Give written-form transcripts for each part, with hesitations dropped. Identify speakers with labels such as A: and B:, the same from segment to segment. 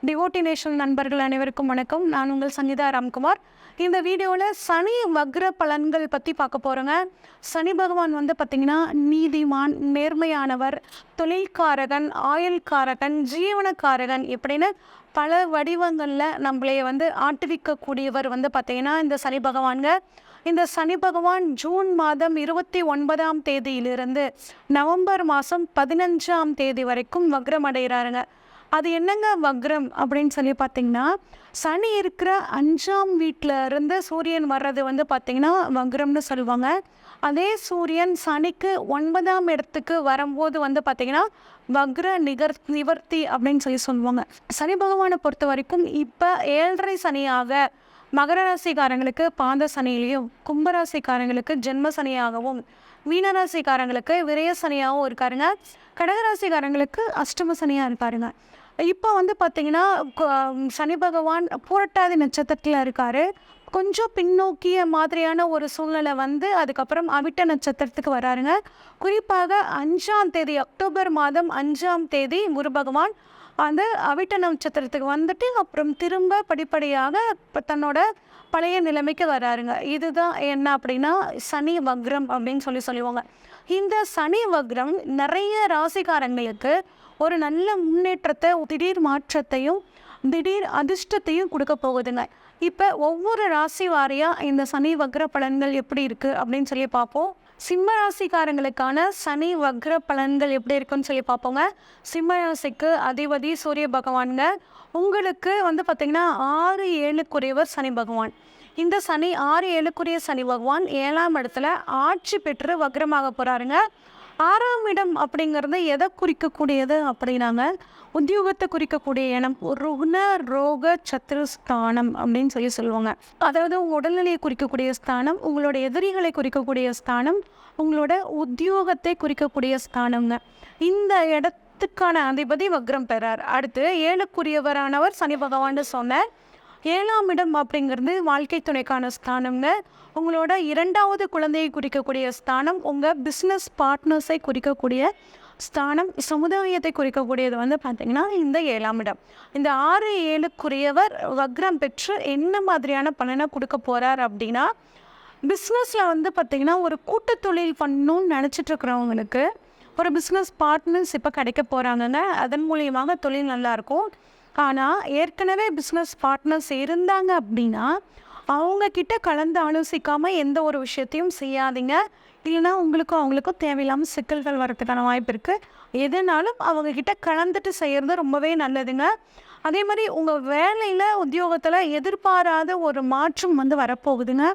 A: டிவோட்டினேஷன் நண்பர்கள் அனைவருக்கும் வணக்கம். நான் உங்கள் சங்கீதா ராம்குமார். இந்த வீடியோவில் சனி வக்ர பலன்கள் பற்றி பார்க்க போகிறோங்க. சனி பகவான் பார்த்திங்கன்னா நீதிமான், நேர்மையானவர், தொழில்காரகன், ஆயுள்காரகன், ஜீவனக்காரகன் இப்படின்னு பல வடிவங்களில் நம்மளே ஆட்டுவிக்கக்கூடியவர் பார்த்திங்கன்னா இந்த சனி பகவான்க. இந்த சனி பகவான் ஜூன் மாதம் 29ஆம் தேதியிலிருந்து நவம்பர் மாதம் 15ஆம் தேதி வரைக்கும் வக்ரம் அடைகிறாருங்க. அது என்னங்க வக்ரம் அப்படின்னு சொல்லி பார்த்தீங்கன்னா, சனி இருக்கிற 5ஆம் வீட்டில் இருந்து சூரியன் வர்றது பார்த்திங்கன்னா வக்ரம்னு சொல்லுவாங்க. அதே சூரியன் சனிக்கு 9ஆம் இடத்துக்கு வரும்போது பார்த்திங்கன்னா வக்ர நிவர்த்தி அப்படின்னு சொல்லுவாங்க. சனி பகவானை பொறுத்த வரைக்கும் இப்போ 7.5 சனியாக மகர ராசிக்காரங்களுக்கு பாத சனியிலையும், கும்பராசிக்காரங்களுக்கு ஜென்ம சனியாகவும், மீனராசிக்காரங்களுக்கு விரய சனியாகவும் இருக்காருங்க. கடகராசிக்காரங்களுக்கு அஷ்டம சனியாக இருக்காருங்க. இப்போ பார்த்திங்கன்னா சனி பகவான் பூரட்டாதி நட்சத்திரத்தில் இருக்கார். கொஞ்சம் பின்னோக்கிய மாதிரியான ஒரு சூழ்நிலை அதுக்கப்புறம் அவிட்ட நட்சத்திரத்துக்கு வராருங்க. குறிப்பாக 5ஆம் தேதி அக்டோபர் மாதம் 5ஆம் தேதி குரு பகவான் அந்த அவிட்ட நட்சத்திரத்துக்கு அப்புறம் திரும்ப படிப்படியாக தன்னோட பழைய நிலைமைக்கு வராருங்க. இதுதான் என்ன அப்படின்னா சனி வக்ரம் அப்படின்னு சொல்லுவாங்க. இந்த சனி வக்ரம் நிறைய ராசிக்காரங்களுக்கு ஒரு நல்ல முன்னேற்றத்தை, திடீர் மாற்றத்தையும் திடீர் அதிர்ஷ்டத்தையும் கொடுக்க போகுதுங்க. இப்போ ஒவ்வொரு ராசி வாரியாக இந்த சனி வக்ர பலன்கள் எப்படி இருக்குது அப்படின்னு சொல்லி பார்ப்போம். சிம்ம ராசிக்காரங்களுக்கான சனி வக்ர பலன்கள் எப்படி இருக்குன்னு சொல்லி பார்ப்போங்க. சிம்ம ராசிக்கு அதிபதி சூரிய பகவானுங்க. உங்களுக்கு பார்த்திங்கன்னா 6-7க்குரியவர் சனி பகவான். இந்த சனி 6-7க்குரிய சனி பகவான் 7ஆம் இடத்துல ஆட்சி பெற்று வக்ரமாக போகிறாருங்க. 6ஆம் இடம் அப்படிங்கிறது எதை குறிக்கக்கூடியது அப்படின்னாங்க, உத்தியோகத்தை குறிக்கக்கூடிய இடம். ருக்ன ரோக சத்ருஸ்தானம் அப்படின்னு சொல்லுவாங்க. அதாவது உங்கள் உடல்நிலையை குறிக்கக்கூடிய ஸ்தானம், உங்களோட எதிரிகளை குறிக்கக்கூடிய ஸ்தானம், உங்களோட உத்தியோகத்தை குறிக்கக்கூடிய ஸ்தானங்க. இந்த இடத்துக்கான அதிபதி வக்ரம் பெறார். அடுத்து 7க்குரியவரானவர் சனி பகவான் சொன்னார். 7ஆம் இடம் அப்படிங்கிறது வாழ்க்கை துணைக்கான ஸ்தானங்க. உங்களோட 2வது குழந்தையை குறிக்கக்கூடிய ஸ்தானம், உங்கள் பிஸ்னஸ் பார்ட்னர்ஸை குறிக்கக்கூடிய ஸ்தானம், சமுதாயத்தை குறிக்கக்கூடியது பார்த்திங்கன்னா இந்த 7ஆம் இடம். இந்த 6-7க்குரியவர் வக்ரம் பெற்று என்ன மாதிரியான பலனை கொடுக்க போகிறார் அப்படின்னா, பிஸ்னஸில் பார்த்திங்கன்னா ஒரு கூட்டு தொழில் பண்ணணும்னு நினச்சிட்ருக்கிறவங்களுக்கு ஒரு பிஸ்னஸ் பார்ட்னர்ஸ் இப்போ கிடைக்க போகிறாங்கங்க. அதன் மூலியமாக தொழில் நல்லாயிருக்கும். ஆனால் ஏற்கனவே பிஸ்னஸ் பார்ட்னர்ஸ் இருந்தாங்க அப்படின்னா அவங்கக்கிட்ட கலந்து ஆலோசிக்காமல் எந்த ஒரு விஷயத்தையும் செய்யாதீங்க. இல்லைன்னா அவங்களுக்கும் தேவையில்லாமல் சிக்கல்கள் வரதுக்கான வாய்ப்பு இருக்குது. எதுனாலும் அவங்கக்கிட்ட கலந்துட்டு செய்கிறது ரொம்பவே நல்லதுங்க. அதே மாதிரி உங்கள் வேலையில், உத்தியோகத்தில் எதிர்பாராத ஒரு மாற்றம் வரப்போகுதுங்க.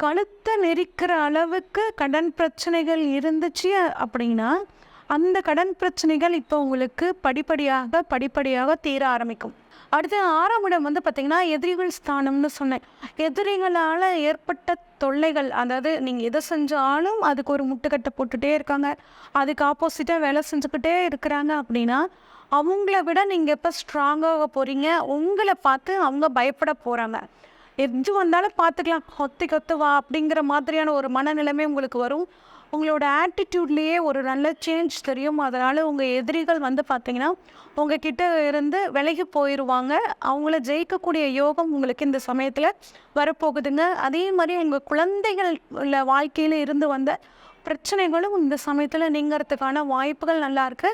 A: கழுத்தை நெரிக்கிற அளவுக்கு கடன் பிரச்சனைகள் இருந்துச்சு அப்படின்னா அந்த கடன் பிரச்சனைகள் இப்போ உங்களுக்கு படிப்படியாக தீர ஆரம்பிக்கும். அடுத்து 6ஆம் இடம் பார்த்திங்கன்னா எதிரிகள் ஸ்தானம்னு சொன்னேன். எதிரிகளால் ஏற்பட்ட தொல்லைகள், அதாவது நீங்கள் எதை செஞ்சாலும் அதுக்கு ஒரு முட்டுக்கட்டை போட்டுகிட்டே இருக்காங்க, அதுக்கு ஆப்போசிட்டாக வேலை செஞ்சுக்கிட்டே இருக்கிறாங்க அப்படின்னா அவங்கள விட நீங்கள் எப்போ ஸ்ட்ராங்காக போகிறீங்க, உங்களை பார்த்து அவங்க பயப்பட போகிறாங்க. எது வந்தாலும் பார்த்துக்கலாம், கொத்து வா அப்படிங்கிற மாதிரியான ஒரு மனநிலைமை உங்களுக்கு வரும். உங்களோட ஆட்டிடியூட்லேயே ஒரு நல்ல சேஞ்ச் தெரியும். அதனால் உங்கள் எதிரிகள் பார்த்திங்கன்னா உங்ககிட்ட இருந்து விலகி போயிடுவாங்க. அவங்கள ஜெயிக்கக்கூடிய யோகம் உங்களுக்கு இந்த சமயத்தில் வரப்போகுதுங்க. அதே மாதிரி உங்கள் குழந்தைகள் வாழ்க்கையில் இருந்து வந்த பிரச்சனைகளும் இந்த சமயத்தில் நீங்கிறதுக்கான வாய்ப்புகள் நல்லாயிருக்கு.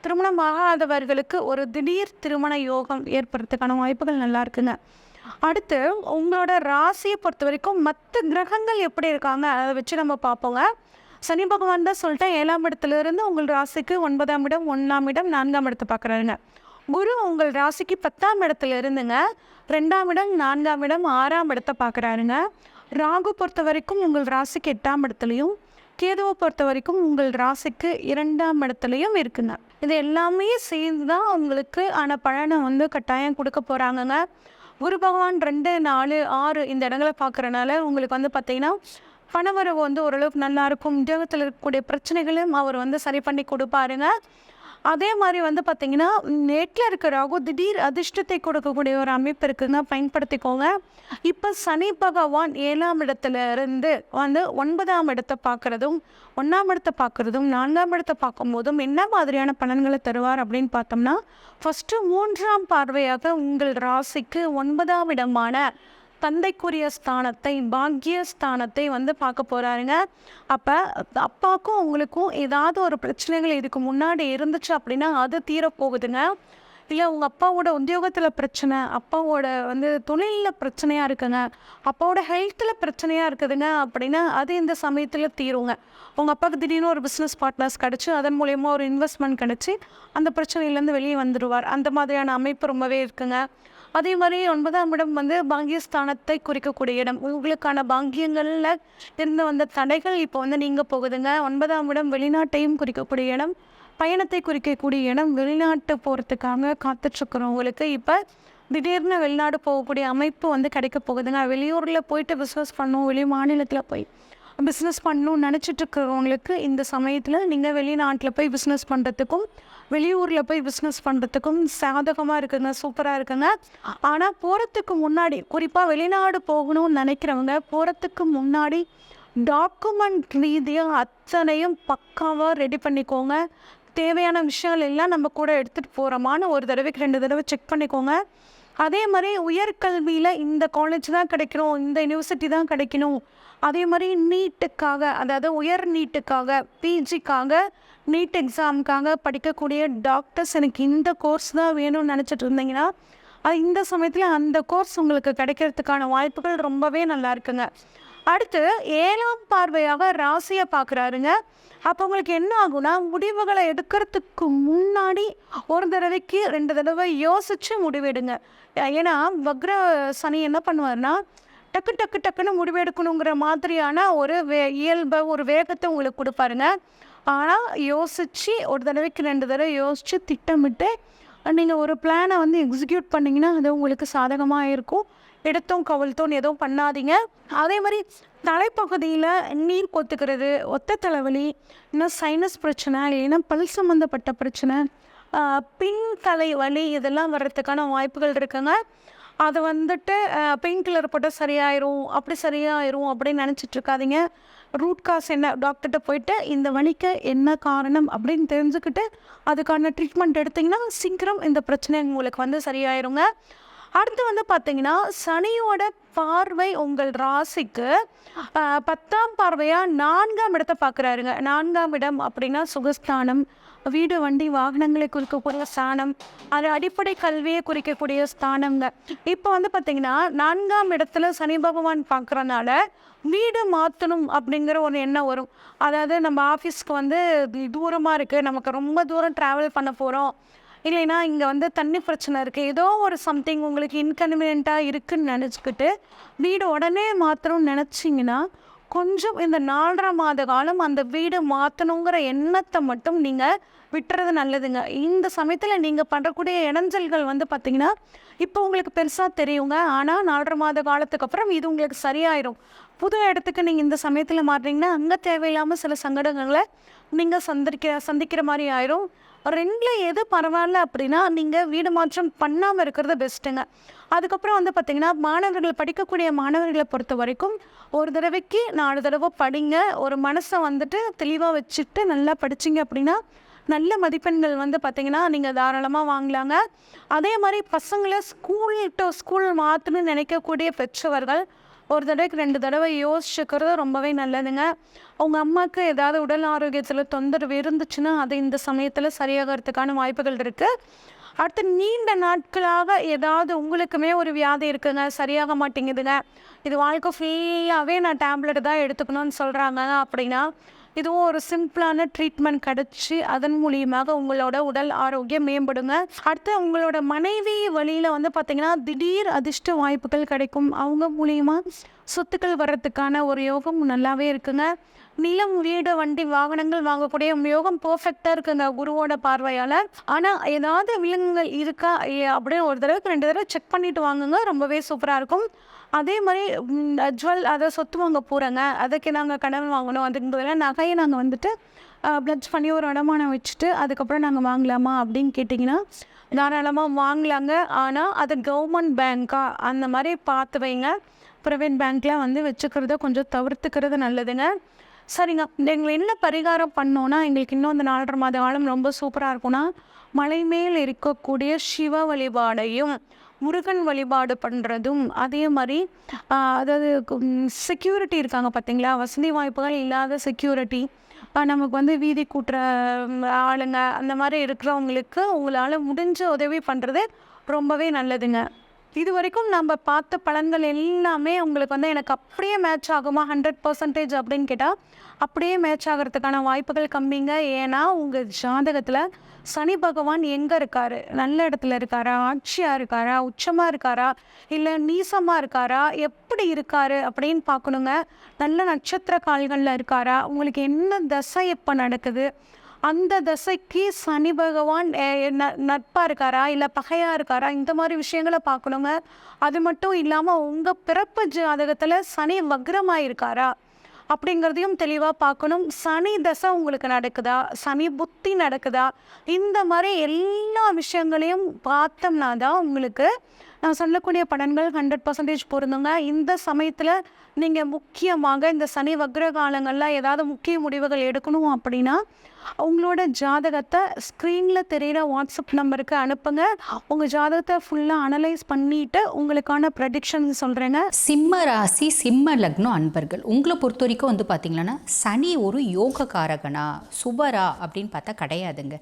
A: திருமணம் ஆகாதவர்களுக்கு ஒரு திடீர் திருமண யோகம் ஏற்படுறதுக்கான வாய்ப்புகள் நல்லா இருக்குங்க. அடுத்து உங்களோட ராசியை பொறுத்த வரைக்கும் மற்ற கிரகங்கள் எப்படி இருக்காங்க அதை வச்சு நம்ம பார்ப்போங்க. சனி பகவான் தான் சொல்லிட்டேன் 7ஆம் இடத்துலேருந்து உங்கள் ராசிக்கு 9ஆம் இடம், 1ஆம் இடம், 4ஆம் இடத்தை பார்க்குறாருங்க. குரு உங்கள் ராசிக்கு 10ஆம் இடத்துல இருந்துங்க 2ஆம் இடம், 4ஆம் இடம், 6ஆம் இடத்தை பார்க்குறாருங்க. ராகு பொறுத்த வரைக்கும் உங்கள் ராசிக்கு 8ஆம் இடத்துலையும், கேதுவை பொறுத்த வரைக்கும் உங்கள் ராசிக்கு 2ஆம் இடத்துலையும் இருக்குங்க. இது எல்லாமே சேர்ந்து தான் உங்களுக்கு ஆன பலனை கட்டாயம் கொடுக்க போகிறாங்கங்க. குரு பகவான் 2, 4, 6 இந்த இடங்களை பார்க்குறனால உங்களுக்கு பார்த்திங்கன்னா பணவரவு ஓரளவுக்கு நல்லாயிருக்கும். உத்தியோகத்தில் இருக்கக்கூடிய பிரச்சனைகளையும் அவர் சரி பண்ணி கொடுப்பாருங்க. அதே மாதிரி வந்து பார்த்தீங்கன்னா, நெட்ல இருக்க ராகு திடீர் அதிர்ஷ்டத்தை கொடுக்கக்கூடிய ஒரு அமைப்பு இருக்குங்க, பயன்படுத்திக்கோங்க. இப்போ சனி பகவான் 7ஆம் இடத்துல இருந்து வந்து 9ஆம் இடத்தை பார்க்குறதும், 1ஆம் இடத்தை பார்க்குறதும், 4ஆம் இடத்தை பார்க்கும்போதும் என்ன மாதிரியான பலன்களை தருவார் அப்படின்னு பார்த்தோம்னா, ஃபஸ்ட்டு 3ஆம் பார்வையாக உங்கள் ராசிக்கு 9ஆம் இடமான தந்தைக்குரிய ஸ்தானத்தை, பாக்கிய ஸ்தானத்தை வந்து பார்க்க போகிறாருங்க. அப்போ அப்பாவுக்கும் உங்களுக்கும் ஏதாவது ஒரு பிரச்சனைகள் இதுக்கு முன்னாடி இருந்துச்சு அப்படின்னா அது தீரப்போகுதுங்க. இல்லை உங்கள் அப்பாவோட உத்தியோகத்தில் பிரச்சனை, அப்பாவோட வந்து தொழிலில் பிரச்சனையாக இருக்குங்க, அப்பாவோட ஹெல்த்தில் பிரச்சனையாக இருக்குதுங்க அப்படின்னா அது இந்த சமயத்தில் தீருங்க. உங்கள் அப்பாவுக்கு திடீர்னு ஒரு பிஸ்னஸ் பார்ட்னர்ஸ் கிடச்சி அதன் மூலயமா ஒரு இன்வெஸ்ட்மெண்ட் கிடச்சி அந்த பிரச்சனையிலேருந்து வெளியே வந்துடுவார். அந்த மாதிரியான அமைப்பு ரொம்பவே இருக்குங்க. அதே மாதிரி 9ஆம் இடம் வந்து பாக்கியஸ்தானத்தை குறிக்கக்கூடிய இடம். உங்களுக்கான பாக்கியங்களில் இருந்து வந்த தடைகள் இப்போ வந்து நீங்கள் போகுதுங்க. 9ஆம் இடம் வெளிநாட்டையும் குறிக்கக்கூடிய இடம், பயணத்தை குறிக்கக்கூடிய இடம். வெளிநாட்டு போகிறதுக்காக காத்துட்ருக்குறவங்களுக்கு இப்போ திடீர்னு வெளிநாடு போகக்கூடிய அமைப்பு வந்து கிடைக்க போகுதுங்க. வெளியூரில் போயிட்டு பிஸ்னஸ் பண்ணணும், வெளி மாநிலத்தில் போய் பிஸ்னஸ் பண்ணணும்னு நினச்சிட்ருக்கிறவங்களுக்கு இந்த சமயத்தில் நீங்கள் வெளிநாட்டில் போய் பிஸ்னஸ் பண்ணுறதுக்கும் வெளியூரில் போய் பிஸ்னஸ் பண்ணுறதுக்கும் சாதகமாக இருக்குங்க, சூப்பராக இருக்குங்க. ஆனால் போகிறதுக்கு முன்னாடி, குறிப்பாக வெளிநாடு போகணும்னு நினைக்கிறவங்க போகிறதுக்கு முன்னாடி டாக்குமெண்ட் ரீதியாக அத்தனையும் பக்காவாக ரெடி பண்ணிக்கோங்க. தேவையான விஷயங்கள் எல்லாம் நம்ம கூட எடுத்துகிட்டு போகிறோமான்னு ஒரு தடவைக்கு 2 தடவை செக் பண்ணிக்கோங்க. அதே மாதிரி உயர்கல்வியில் இந்த காலேஜ் தான் கிடைக்கணும், இந்த யூனிவர்சிட்டி தான் கிடைக்கணும். அதே மாதிரி நீட்டுக்காக, அதாவது உயர் நீட்டுக்காக, பிஜிக்காக, நீட் எக்ஸாமுக்காக படிக்கக்கூடிய டாக்டர்ஸ் எனக்கு இந்த கோர்ஸ் தான் வேணும்னு நினச்சிட்டு இருந்தீங்கன்னா அது இந்த சமயத்தில் அந்த கோர்ஸ் உங்களுக்கு கிடைக்கிறதுக்கான வாய்ப்புகள் ரொம்பவே நல்லா இருக்குங்க. அடுத்து 7ஆம் பார்வையாக ராசியை பார்க்குறாருங்க. அப்போ உங்களுக்கு என்ன ஆகும்னா, முடிவுகளை எடுக்கிறதுக்கு முன்னாடி ஒரு தடவைக்கு 2 தடவை யோசித்து முடிவெடுங்க. ஏன்னா வக்ர சனி என்ன பண்ணுவார்னா, டக்கு டக்கு டக்குன்னு முடிவெடுக்கணுங்கிற மாதிரியான ஒரு இயல்பை, ஒரு வேகத்தை உங்களுக்கு கொடுப்பாருங்க. ஆனால் யோசித்து ஒரு தடவைக்கு 2 தடவை யோசித்து திட்டமிட்டு நீங்கள் ஒரு பிளானை வந்து எக்ஸிக்யூட் பண்ணிங்கன்னா அது உங்களுக்கு சாதகமாக இருக்கும். எடுத்தோம் கவிழ்த்தோன்னு எதுவும் பண்ணாதீங்க. அதே மாதிரி தலைப்பகுதியில் நீர் கொத்துக்கிறது, ஒத்த தலைவலி, இன்னும் சைனஸ் பிரச்சனை, இல்லைன்னா பல் சம்மந்தப்பட்ட பிரச்சனை, பின் தலை வலி இதெல்லாம் வர்றதுக்கான வாய்ப்புகள் இருக்குங்க. அதை வந்துட்டு பெயின் கில்லர் போட்டால் சரியாயிரும், அப்படி சரியாயிரும் அப்படின்னு நினச்சிட்டு இருக்காதீங்க. ரூட் காஸ் என்ன, டாக்டர்கிட்ட போயிட்டு இந்த வலிக்கு என்ன காரணம் அப்படின்னு தெரிஞ்சுக்கிட்டு அதுக்கான ட்ரீட்மெண்ட் எடுத்திங்கன்னா சீக்கிரம் இந்த பிரச்சனை உங்களுக்கு வந்து சரியாயிருங்க. அடுத்து வந்து பார்த்தீங்கன்னா, சனியோட பார்வை உங்கள் ராசிக்கு 10ஆம் பார்வையாக 4ஆம் இடத்தை பார்க்குறாருங்க. 4ஆம் இடம் அப்படின்னா சுகஸ்தானம், வீடு வண்டி வாகனங்களை குறிக்கக்கூடிய ஸ்தானம், அது அடிப்படை கல்வியை குறிக்கக்கூடிய ஸ்தானங்க. இப்போ வந்து பார்த்திங்கன்னா 4ஆம் இடத்துல சனி பகவான் பார்க்குறனால வீடு மாற்றணும் அப்படிங்கிற ஒரு எண்ணம் வரும். அதாவது நம்ம ஆஃபீஸ்க்கு வந்து தூரமாக இருக்குது, நமக்கு ரொம்ப தூரம் ட்ராவல் பண்ண போகிறோம், இல்லைன்னா இங்கே வந்து தண்ணி பிரச்சனை இருக்குது, ஏதோ ஒரு சம்திங் உங்களுக்கு இன்கன்வீனியண்ட்டாக இருக்குதுன்னு நினச்சிக்கிட்டு வீடு உடனே மாற்றணும்னு நினச்சிங்கன்னா கொஞ்சம் இந்த 4.5 மாத காலம் அந்த வீடு மாற்றணுங்கிற எண்ணத்தை மட்டும் நீங்கள் விட்டுறது நல்லதுங்க. இந்த சமயத்தில் நீங்கள் பண்ணுறக்கூடிய இடைஞ்சல்கள் வந்து பார்த்திங்கன்னா இப்போ உங்களுக்கு பெருசாக தெரியுங்க. ஆனால் 4.5 மாத காலத்துக்கு அப்புறம் இது உங்களுக்கு சரியாயிடும். புது இடத்துக்கு நீங்கள் இந்த சமயத்தில் மாறுறீங்கன்னா அங்கே தேவையில்லாமல் சில சங்கடங்களை நீங்கள் சந்திக்கிற மாதிரி ஆயிரும். 2ல் எது பரவாயில்ல அப்படின்னா நீங்கள் வீடு மாற்றம் பண்ணாமல் இருக்கிறது பெஸ்ட்டுங்க. அதுக்கப்புறம் வந்து பார்த்திங்கன்னா மாணவர்கள், படிக்கக்கூடிய மாணவர்களை பொறுத்த வரைக்கும் ஒரு தடவைக்கு 4 தடவை படிங்க. ஒரு மனசை வந்துட்டு தெளிவாக வச்சுட்டு நல்லா படிச்சிங்க அப்படின்னா நல்ல மதிப்பெண்கள் வந்து பார்த்திங்கன்னா நீங்கள் தாராளமாக வாங்கலாங்க. அதே மாதிரி பசங்களை ஸ்கூல் மாற்றணும்னு நினைக்கக்கூடிய பெற்றவர்கள் ஒரு தடவைக்கு 2 தடவை யோசிச்சுக்கிறது ரொம்பவே நல்லதுங்க. உங்கள் அம்மாவுக்கு ஏதாவது உடல் ஆரோக்கியத்தில் தொந்தரவு இருந்துச்சுன்னா அது இந்த சமயத்தில் சரியாகிறதுக்கான வாய்ப்புகள் இருக்குது. அடுத்து நீண்ட நாட்களாக ஏதாவது உங்களுக்குமே ஒரு வியாதி இருக்குங்க, சரியாக மாட்டேங்குதுங்க, இது வாழ்க்கை ஃபுல்லாகவே நான் டேப்லெட் தான் எடுத்துக்கணும்னு சொல்கிறாங்க அப்படின்னா இதுவும் ஒரு சிம்பிளான ட்ரீட்மெண்ட் கிடச்சி அதன் மூலியமாக உங்களோட உடல் ஆரோக்கியம் மேம்படுங்க. அடுத்து உங்களோட மனைவி வழியில் வந்து பார்த்திங்கன்னா திடீர் அதிர்ஷ்ட வாய்ப்புகள் கிடைக்கும். அவங்க மூலியமாக சொத்துக்கள் வர்றதுக்கான ஒரு யோகம் நல்லாவே இருக்குங்க. நிலம், வீடு, வண்டி, வாகனங்கள் வாங்கக்கூடிய யோகம் பர்ஃபெக்டாக இருக்குங்க குருவோட பார்வையால். ஆனால் ஏதாவது விலங்குகள் இருக்கா அப்படின்னு ஒரு தடவைக்கு 2 தடவை செக் பண்ணிட்டு வாங்குங்க, ரொம்பவே சூப்பராக இருக்கும். அதே மாதிரி அதை சொத்து வாங்க போகிறேங்க, அதுக்கு நாங்கள் கடன் வாங்கணும், அதுக்கு பதிலாக நகையை நாங்கள் வந்துட்டு ப்ளட்ஜ் பண்ணி ஒரு அடமானம் வச்சுட்டு அதுக்கப்புறம் நாங்கள் வாங்கலாமா அப்படின்னு கேட்டிங்கன்னா தாராளமாக வாங்கலாங்க. ஆனால் அது கவர்மெண்ட் பேங்க்கா அந்த மாதிரி பார்த்து வைங்க. ப்ரைவேட் பேங்க்கில் வந்து வச்சுக்கிறத கொஞ்சம் தவிர்த்துக்கிறது நல்லதுங்க. சரிங்க, எங்களை என்ன பரிகாரம் பண்ணோன்னா எங்களுக்கு இன்னும் அந்த 4.5 மாத காலம் ரொம்ப சூப்பராக இருக்கும்னா, மலை மேல் இருக்கக்கூடிய சிவ வழிபாடையும் முருகன் வழிபாடு பண்ணுறதும், அதே மாதிரி அதாவது செக்யூரிட்டி இருக்காங்க பார்த்தீங்களா, வசதி வாய்ப்புகள் இல்லாத செக்யூரிட்டி, நமக்கு வந்து வீதி கூட்டுற ஆளுங்க அந்த மாதிரி இருக்கிறவங்களுக்கு உங்களால் முடிஞ்ச உதவி பண்ணுறது ரொம்பவே நல்லதுங்க. இது வரைக்கும் நம்ம பார்த்த பலன்கள் எல்லாமே உங்களுக்கு வந்து எனக்கு அப்படியே மேட்ச் ஆகுமா 100% அப்படின்னு கேட்டால் அப்படியே மேட்ச் ஆகிறதுக்கான வாய்ப்புகள் கம்மிங்க. ஏன்னா உங்கள் ஜாதகத்தில் சனி பகவான் எங்கே இருக்கார், நல்ல இடத்துல இருக்காரா, ஆட்சியாக இருக்காரா, உச்சமாக இருக்காரா, இல்லை நீசமாக இருக்காரா, எப்படி இருக்கார் அப்படின்னு பார்க்கணுங்க. நல்ல நட்சத்திர கால்களில் இருக்காரா, உங்களுக்கு என்ன தசை எப்போ நடக்குது, அந்த தசைக்கு சனி பகவான் நட்பாக இருக்காரா இல்லை பகையாக இருக்காரா, இந்த மாதிரி விஷயங்களை பார்க்கணுங்க. அது மட்டும் இல்லாமல் உங்கள் பிறப்பு ஜாதகத்தில் சனி வக்ரமாக இருக்காரா அப்படிங்கிறதையும் தெளிவாக பார்க்கணும். சனி தசை உங்களுக்கு நடக்குதா, சனி புத்தி நடக்குதா, இந்த மாதிரி எல்லா விஷயங்களையும் பார்த்தோம்னா தான் உங்களுக்கு நான் சொல்லக்கூடிய பலன்கள் 100% பொருந்துங்க. இந்த சமயத்தில் நீங்கள் முக்கியமாக இந்த சனி வக்ர காலங்களில் ஏதாவது முக்கிய முடிவுகள் எடுக்கணும் அப்படின்னா உங்களோட ஜாதகத்தை ஸ்க்ரீனில் தெரிகிற வாட்ஸ்அப் நம்பருக்கு அனுப்புங்க. உங்கள் ஜாதகத்தை ஃபுல்லாக அனலைஸ் பண்ணிவிட்டு உங்களுக்கான ப்ரெடிக்ஷன் சொல்கிறேங்க.
B: சிம்ம ராசி சிம்ம லக்னம் அன்பர்கள், உங்களை பொறுத்த வரைக்கும் வந்து பார்த்திங்கன்னா சனி ஒரு யோகக்காரகனா சுபரா அப்படின்னு பார்த்தா கிடையாதுங்க.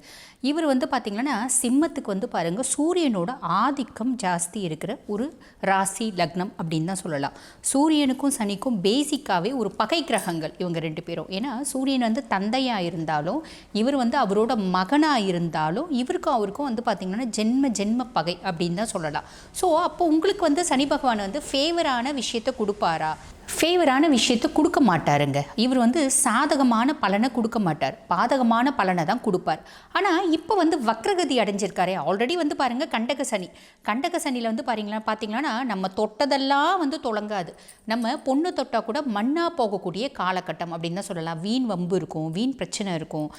B: இவர் வந்து பார்த்திங்கன்னா சிம்மத்துக்கு வந்து பாருங்கள் சூரியனோட ஆதிக்கம் ஜாஸ்தி இருக்கிற ஒரு ராசி லக்னம் அப்படின்னு தான் சொல்லலாம். சூரியனுக்கும் சனிக்கும் பேசிக்காகவே ஒரு பகை கிரகங்கள் இவங்க 2 பேரும். ஏன்னா சூரியன் வந்து தந்தையாக இருந்தாலும் இவர் வந்து அவரோட மகனாக இருந்தாலும் இவருக்கும் அவருக்கும் வந்து பார்த்திங்கன்னா ஜென்ம பகை அப்படின்னு தான் சொல்லலாம். ஸோ அப்போ உங்களுக்கு வந்து சனி பகவான் வந்து ஃபேவரான விஷயத்தை கொடுப்பாரா? ஃபேவரான விஷயத்தை கொடுக்க மாட்டாருங்க. இவர் வந்து சாதகமான பலனை கொடுக்க மாட்டார், பாதகமான பலனை தான் கொடுப்பார். ஆனால் இப்போ வந்து வக்ரகதி அடைஞ்சிருக்காரே, ஆல்ரெடி வந்து பாருங்கள் கண்டக சனியில் வந்து பார்த்தீங்கன்னா நம்ம தொட்டதெல்லாம் வந்து தொடங்காது. நம்ம பொண்ணு தொட்டால் கூட மண்ணாக போகக்கூடிய காலகட்டம் அப்படின்னு தான் சொல்லலாம். வீண் வம்பு இருக்கும், வீண் பிரச்சனை இருக்கும்.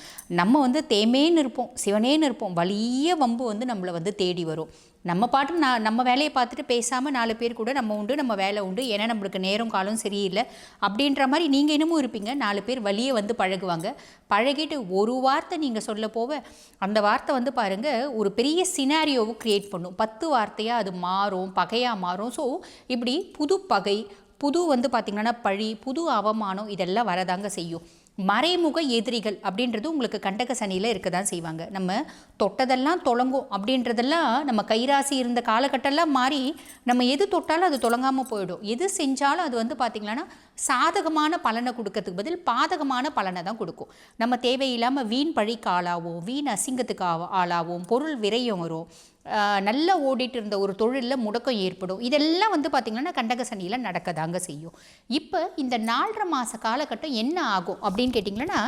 B: நம்ம வந்து தேமேன்னு இருப்போம், சிவனேன்னு இருப்போம், வலிய வம்பு வந்து நம்மளை வந்து தேடி வரும். நம்ம பாட்டு நம்ம வேலையை பார்த்துட்டு பேசாமல் 4 பேர் கூட நம்ம உண்டு, நம்ம வேலை உண்டு, ஏன்னா நம்மளுக்கு நேரம் காலம் சரியில்லை அப்படின்ற மாதிரி நீங்கள் இன்னமும் இருப்பீங்க. 4 பேர் வழியே வந்து பழகுவாங்க. பழகிட்டு ஒரு வார்த்தை நீங்கள் சொல்ல போக அந்த வார்த்தை வந்து பாருங்கள் ஒரு பெரிய சினாரியோவை க்ரியேட் பண்ணும். 10 வார்த்தையாக அது மாறும், பகையாக மாறும். ஸோ இப்படி புது பகை, புது வந்து பார்த்திங்கன்னா பழி, புது அவமானம் இதெல்லாம் வரதாங்க செய்யும். மறைமுக எதிரிகள் அப்படின்றது உங்களுக்கு கண்டக சனியில் இருக்க தான் செய்வாங்க. நம்ம தொட்டதெல்லாம் தொடங்கும் அப்படின்றதெல்லாம் நம்ம கைராசி இருந்த காலகட்டம்லாம் மாறி நம்ம எது தொட்டாலும் அது தொடங்காமல் போயிடும். எது செஞ்சாலும் அது வந்து பார்த்திங்கன்னா சாதகமான பலனை கொடுக்கறதுக்கு பதில் பாதகமான பலனை தான் கொடுக்கும். நம்ம தேவையில்லாமல் வீண் பழிக்கு ஆளாவோம், வீண் அசிங்கத்துக்கு ஆளாவோம், பொருள் விரயம் வரும், நல்லா ஓடிட்டு இருந்த ஒரு தொழிலில் முடக்கம் ஏற்படும். இதெல்லாம் வந்து பார்த்திங்கன்னா கண்டக சனியில் நடக்க தாங்க செய்யும். இப்போ இந்த 4.5 மாத காலகட்டம் என்ன ஆகும் அப்படின்னு கேட்டிங்கன்னா,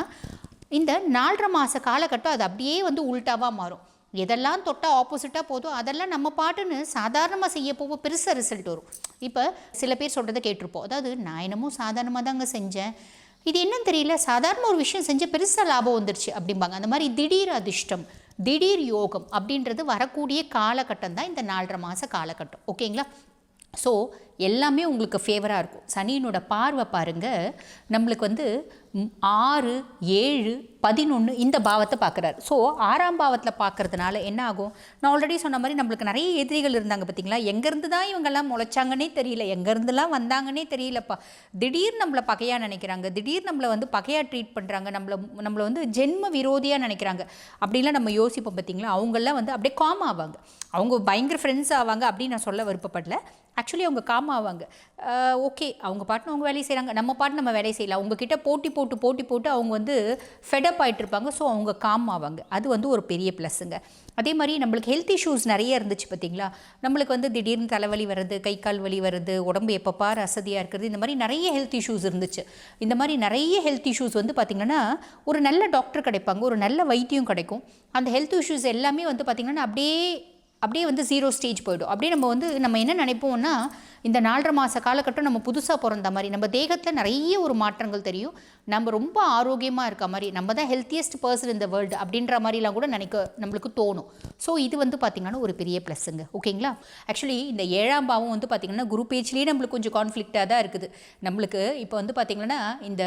B: இந்த 4.5 மாத காலகட்டம் அது அப்படியே வந்து உல்ட்டாவாக மாறும். எதெல்லாம் தொட்டால் ஆப்போசிட்டாக போதும் அதெல்லாம் நம்ம பாட்டுன்னு சாதாரணமாக செய்ய போவோம், பெருசாக ரிசல்ட் வரும். இப்போ சில பேர் சொல்கிறத கேட்டிருப்போம், அதாவது நான் என்னமோ சாதாரணமாக தாங்க செஞ்சேன், இது என்னன்னு தெரியல, சாதாரண ஒரு விஷயம் செஞ்ச பெருசாக லாபம் வந்துருச்சு அப்படிம்பாங்க. அந்த மாதிரி திடீர் அதிர்ஷ்டம், திடீர் யோகம் அப்படின்றது வரக்கூடிய காலகட்டம் தான் இந்த 4.5 மாத காலகட்டம். ஓகேங்களா? ஸோ எல்லாமே உங்களுக்கு ஃபேவராக இருக்கும். சனியினோட பார்வை பாருங்கள், நம்மளுக்கு வந்து 6, 7, 11 இந்த பாவத்தை பார்க்குறாரு. ஸோ 6ஆம் பாவத்தில் பார்க்குறதுனால என்ன ஆகும், நான் ஆல்ரெடி சொன்ன மாதிரி நம்மளுக்கு நிறைய எதிரிகள் இருந்தாங்க பார்த்தீங்களா. எங்கேருந்து தான் இவங்கெல்லாம் முளைச்சாங்கன்னே தெரியல, எங்கேருந்துலாம் வந்தாங்கன்னே தெரியலப்பா. திடீர் நம்மளை பகையாக நினைக்கிறாங்க, திடீர் நம்மளை வந்து பகையாக ட்ரீட் பண்ணுறாங்க, நம்மளை வந்து ஜென்ம விரோதியாக நினைக்கிறாங்க அப்படின்லாம் நம்ம யோசிப்போம் பார்த்தீங்களா. அவங்கெல்லாம் வந்து அப்படியே காம் ஆவாங்க, அவங்க பயங்கர ஃப்ரெண்ட்ஸ் ஆவாங்க அப்படின்னு நான் சொல்ல விருப்பப்படல. ஆக்சுவலி அவங்க காம் ஆவாங்க. ஓகே, அவங்க பாட்டுன்னு அவங்க வேலையை செய்கிறாங்க, நம்ம பாட்டு நம்ம வேலையை செய்யலாம். அவங்கக்கிட்ட போட்டி போட்டு அவங்க வந்து ஃபெடப் ஆகிட்டுருப்பாங்க. ஸோ அவங்க காம் ஆவாங்க. அது வந்து ஒரு பெரிய ப்ளஸ்ஸுங்க. அதே மாதிரி நம்மளுக்கு ஹெல்த் இஷ்யூஸ் நிறைய இருந்துச்சு பார்த்தீங்களா. நம்மளுக்கு வந்து திடீர்னு தலைவலி வருது, கை கால் வலி வருது, உடம்பு எப்போ பாரு அசதியாக இருக்கிறது, இந்த மாதிரி நிறைய ஹெல்த் இஷ்யூஸ் இருந்துச்சு. இந்த மாதிரி நிறைய ஹெல்த் இஷ்யூஸ் வந்து பார்த்திங்கன்னா ஒரு நல்ல டாக்டர் கிடைப்பாங்க, ஒரு நல்ல வைத்தியம் கிடைக்கும். அந்த ஹெல்த் இஷ்யூஸ் எல்லாமே வந்து பார்த்திங்கன்னா அப்படியே அப்படியே வந்து 0 ஸ்டேஜ் போய்டும். அப்படியே நம்ம என்ன நினைப்போம்னா, இந்த 4.5 மாத காலகட்டம் நம்ம புதுசாக பிறந்த மாதிரி, நம்ம தேகத்தில் நிறைய ஒரு மாற்றங்கள் தெரியும், நம்ம ரொம்ப ஆரோக்கியமாக இருக்க மாதிரி, நம்ம தான் ஹெல்த்தியஸ்ட் பர்சன் இந்த வேர்ல்டு அப்படின்ற மாதிரிலாம் கூட நம்மளுக்கு தோணும். ஸோ இது வந்து பார்த்திங்கன்னா ஒரு பெரிய ப்ளஸ்ஸுங்க. ஓகேங்களா? ஆக்சுவலி இந்த 7ஆம் பாவம் வந்து பார்த்திங்கன்னா குரு பேஜ்லேயே நம்மளுக்கு கொஞ்சம் கான்ஃப்ளிக்டாக தான் இருக்குது. நம்மளுக்கு இப்போ வந்து பார்த்திங்கன்னா இந்த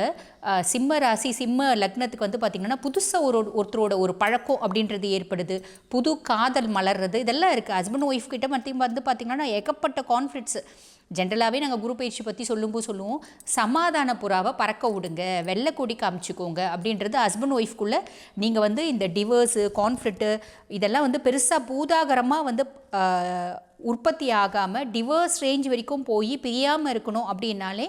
B: சிம்ம ராசி சிம்ம லக்னத்துக்கு வந்து பார்த்திங்கன்னா புதுசாக ஒருத்தரோட ஒரு பழக்கம் அப்படின்றது ஏற்படுது, புது காதல் மலர்றது, இதெல்லாம் இருக்குது. ஹஸ்பண்ட் ஒய்ஃப் கிட்ட மட்டும் வந்து பார்த்திங்கன்னா ஏகப்பட்ட கான்ஃப்ளிக்ட்ஸு. ஜென்ரலாகவே நாங்கள் குரு பயிற்சி பற்றி சொல்லுவோம், சமாதான புறாவை பறக்க விடுங்க, வெள்ளை கொடி காமிச்சிக்கோங்க அப்படின்றது ஹஸ்பண்ட் ஒய்ஃப்குள்ளே. நீங்கள் வந்து இந்த டிவோர்ஸு கான்ஃப்ளிக்ட்டு இதெல்லாம் வந்து பெருசாக பூதாகரமாக வந்து உற்பத்தி ஆகாமல் டிவோர்ஸ் ரேஞ்ச் வரைக்கும் போய் பிரியாமல் இருக்கணும் அப்படின்னாலே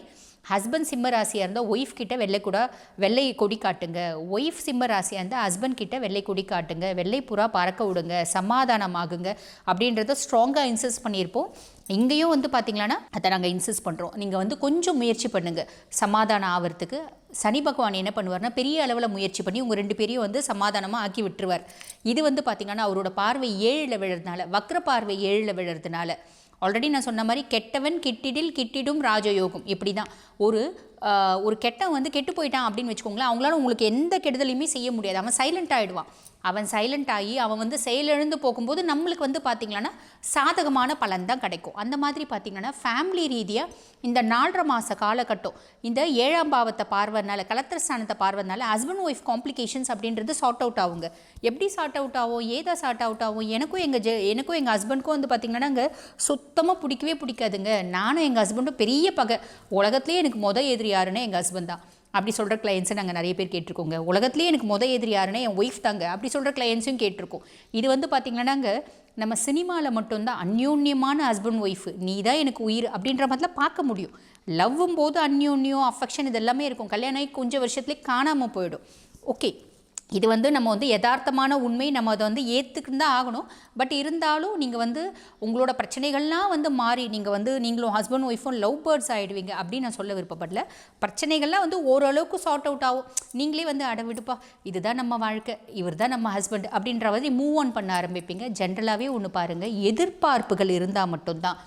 B: ஹஸ்பண்ட் சிம்ம ராசியாக இருந்தால் ஒய்ஃப் கிட்ட வெள்ளை கொடி காட்டுங்க, ஒய்ஃப் சிம்ம ராசியாக இருந்தால் ஹஸ்பண்ட் கிட்ட வெள்ளை கொடி காட்டுங்க, வெள்ளை புறா பறக்க விடுங்க, சமாதானமாகுங்க அப்படின்றத ஸ்ட்ராங்காக இன்சிஸ்ட் பண்ணியிருப்போம். இங்கேயும் வந்து பார்த்திங்களான்னா அதை நாங்கள் இன்சிஸ்ட் பண்ணுறோம். நீங்கள் வந்து கொஞ்சம் முயற்சி பண்ணுங்கள் சமாதானம் ஆகிறதுக்கு. சனி பகவான் என்ன பண்ணுவார்னா பெரிய அளவில் முயற்சி பண்ணி உங்கள் 2 பேரையும் வந்து சமாதானமாக ஆக்கி விட்டுருவார். இது வந்து பார்த்திங்கன்னா அவரோட பார்வை 7ல் விழுறதுனால, வக்ர பார்வை 7ல் விழுறதுனால, ஆல்ரெடி நான் சொன்ன மாதிரி கெட்டவன் கிட்டிடும் ராஜயோகம். இப்படி தான் ஒரு கெட்டவன் வந்து கெட்டு போயிட்டான் அப்படின்னு வச்சுக்கோங்களேன், அவங்களால உங்களுக்கு எந்த கெடுதலையுமே செய்ய முடியாது. அவன் சைலண்ட் ஆகிடுவான். அவன் சைலண்ட் ஆகி அவன் வந்து செயலிழந்து போகும்போது நம்மளுக்கு வந்து பார்த்திங்கன்னா சாதகமான பலன் தான் கிடைக்கும். அந்த மாதிரி பார்த்திங்கன்னா ஃபேமிலி ரீதியாக இந்த 4.5 மாத காலகட்டம் இந்த 7ஆம் பாவத்தை பார்வதனால, கலத்திரஸ்தானத்தை பார்வதனால ஹஸ்பண்ட் ஒய்ஃப் காம்ப்ளிகேஷன்ஸ் அப்படின்றது சார்ட் அவுட் ஆகுங்க. எப்படி சார்ட் அவுட் ஆகும், ஏதா சார்ட் அவுட் ஆகும்? எனக்கும் எங்கள் ஹஸ்பண்டுக்கும் வந்து பார்த்திங்கன்னா அங்கே சுத்தமாக பிடிக்கவே பிடிக்காதுங்க. நானும் எங்கள் ஹஸ்பண்டும் பெரிய பகை. உலகத்துலேயே எனக்கு எதிரி யாருன்னா எங்கள் ஹஸ்பண்ட் தான். அப்படி சொல்கிற கிளையன்ஸை நாங்கள் நிறைய பேர் கேட்டிருக்கோங்க. உலகத்துலேயே எனக்கு எதிரி யாருன்னா என் ஒய்ஃப் தாங்க அப்படி சொல்கிற கிளையன்ஸும் கேட்டிருக்கோம். இது வந்து பார்த்திங்கன்னாங்க நம்ம சினிமாவில் மட்டும்தான் அந்யோன்யமான ஹஸ்பண்ட் ஒய்ஃபு, நீ தான் எனக்கு உயிர் அப்படின்ற மாதிரிலாம் பார்க்க முடியும். லவ்வும் போது அந்யோன்யம் அஃபெக்ஷன் இது எல்லாமே இருக்கும். கல்யாணம் ஆகி கொஞ்சம் வருஷத்துலேயே காணாமல் போயிடும். ஓகே, இது வந்து நம்ம வந்து யதார்த்தமான உண்மை, நம்ம அதை வந்து ஏற்றுக்குன்னு தான் ஆகணும். பட் இருந்தாலும் நீங்கள் வந்து உங்களோட பிரச்சனைகள்லாம் வந்து மாறி நீங்கள் வந்து நீங்களும் ஹஸ்பண்ட் ஒய்ஃபும் லவ் பேர்ட்ஸ் ஆகிடுவீங்க அப்படின்னு நான் சொல்ல விருப்பப்படல. பிரச்சனைகள்லாம் வந்து ஓரளவுக்கு சார்ட் அவுட் ஆகும். நீங்களே வந்து விடுப்பா, இதுதான் நம்ம வாழ்க்கை, இவர் தான் நம்ம ஹஸ்பண்ட் அப்படின்ற மாதிரி மூவ் ஆன் பண்ண ஆரம்பிப்பீங்க. ஜென்ரலாகவே ஒன்று பாருங்கள், எதிர்பார்ப்புகள் இருந்தால் மட்டும்தான்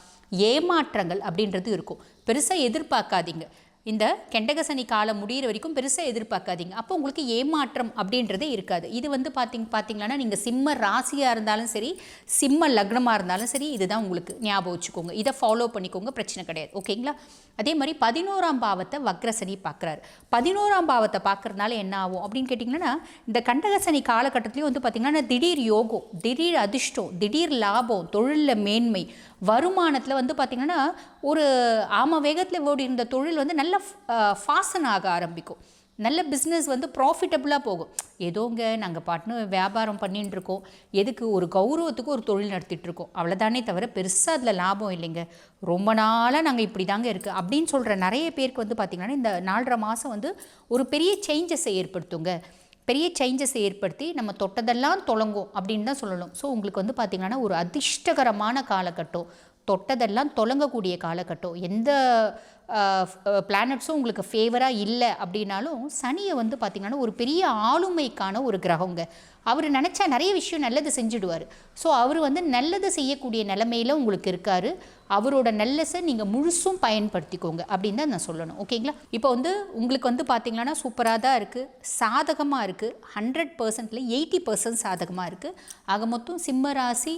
B: ஏமாற்றங்கள் அப்படின்றது இருக்கும். பெருசாக எதிர்பார்க்காதீங்க. இந்த கெண்டகசனி காலம் முடிகிற வரைக்கும் பெருசாக எதிர்பார்க்காதீங்க. அப்போ உங்களுக்கு ஏமாற்றம் அப்படின்றதே இருக்காது. இது வந்து பார்த்தீங்கன்னா நீங்கள் சிம்ம ராசியாக இருந்தாலும் சரி, சிம்ம லக்னமாக இருந்தாலும் சரி, இதுதான் உங்களுக்கு ஞாபகம் வச்சுக்கோங்க. இதை ஃபாலோ பண்ணிக்கோங்க, பிரச்சனை கிடையாது. ஓகேங்களா? அதே மாதிரி 11ஆம் பாவத்தை வக்ரசனி பார்க்குறாரு. 11ஆம் பாவத்தை பார்க்குறதுனால என்ன ஆகும் அப்படின்னு கேட்டிங்கன்னா, இந்த கண்டகசனி காலகட்டத்துலேயும் வந்து பார்த்திங்கன்னா திடீர் யோகம், திடீர் அதிர்ஷ்டம், திடீர் லாபம், தொழிலில் மேன்மை, வருமானத்தில் வந்து பார்த்திங்கன்னா ஒரு வேகத்தில் ஓடி இருந்த தொழில் வந்து நல்ல ஃபாசன் ஆக ஆரம்பிக்கும். நல்ல பிஸ்னஸ் வந்து ப்ராஃபிட்டபுளாக போகும். ஏதோங்க நாங்கள் பாட்டுன்னு வியாபாரம் பண்ணிட்டு இருக்கோம், எதுக்கு ஒரு கௌரவத்துக்கு ஒரு தொழில் நடத்திட்டுருக்கோம், அவ்வளோதானே தவிர பெருசாக அதில் லாபம் இல்லைங்க, ரொம்ப நாளாக நாங்கள் இப்படி தாங்க இருக்குது அப்படின்னு சொல்கிற நிறைய பேருக்கு வந்து பார்த்திங்கன்னா இந்த 4.5 மாதம் வந்து ஒரு பெரிய சேஞ்சஸை ஏற்படுத்துங்க. பெரிய சேஞ்சஸை ஏற்படுத்தி நம்ம தொட்டதெல்லாம் தொடங்கும் அப்படின்னு தான் சொல்லணும். ஸோ உங்களுக்கு வந்து பார்த்திங்கன்னா ஒரு அதிர்ஷ்டகரமான காலகட்டம், தொட்டதெல்லாம் தொடங்கக்கூடிய காலகட்டம். எந்த பிளானட்ஸும் உங்களுக்கு ஃபேவராக இல்லை அப்படின்னாலும் சனியை வந்து பார்த்திங்கன்னா ஒரு பெரிய ஆளுமைக்கான ஒரு கிரகங்க. அவர் நினச்சா நிறைய விஷயம் நல்லது செஞ்சுடுவார். ஸோ அவர் வந்து நல்லது செய்யக்கூடிய நிலைமையில் உங்களுக்கு இருக்கார். அவரோட நல்லஸை நீங்கள் முழுசும் பயன்படுத்திக்கோங்க அப்படின்னு தான் நான் சொல்லணும். ஓகேங்களா? இப்போ வந்து உங்களுக்கு வந்து பார்த்திங்கன்னா சூப்பராக தான் இருக்குது, சாதகமாக இருக்குது. 100%ல 80% சாதகமாக இருக்குது. ஆக மொத்தம் சிம்ம ராசி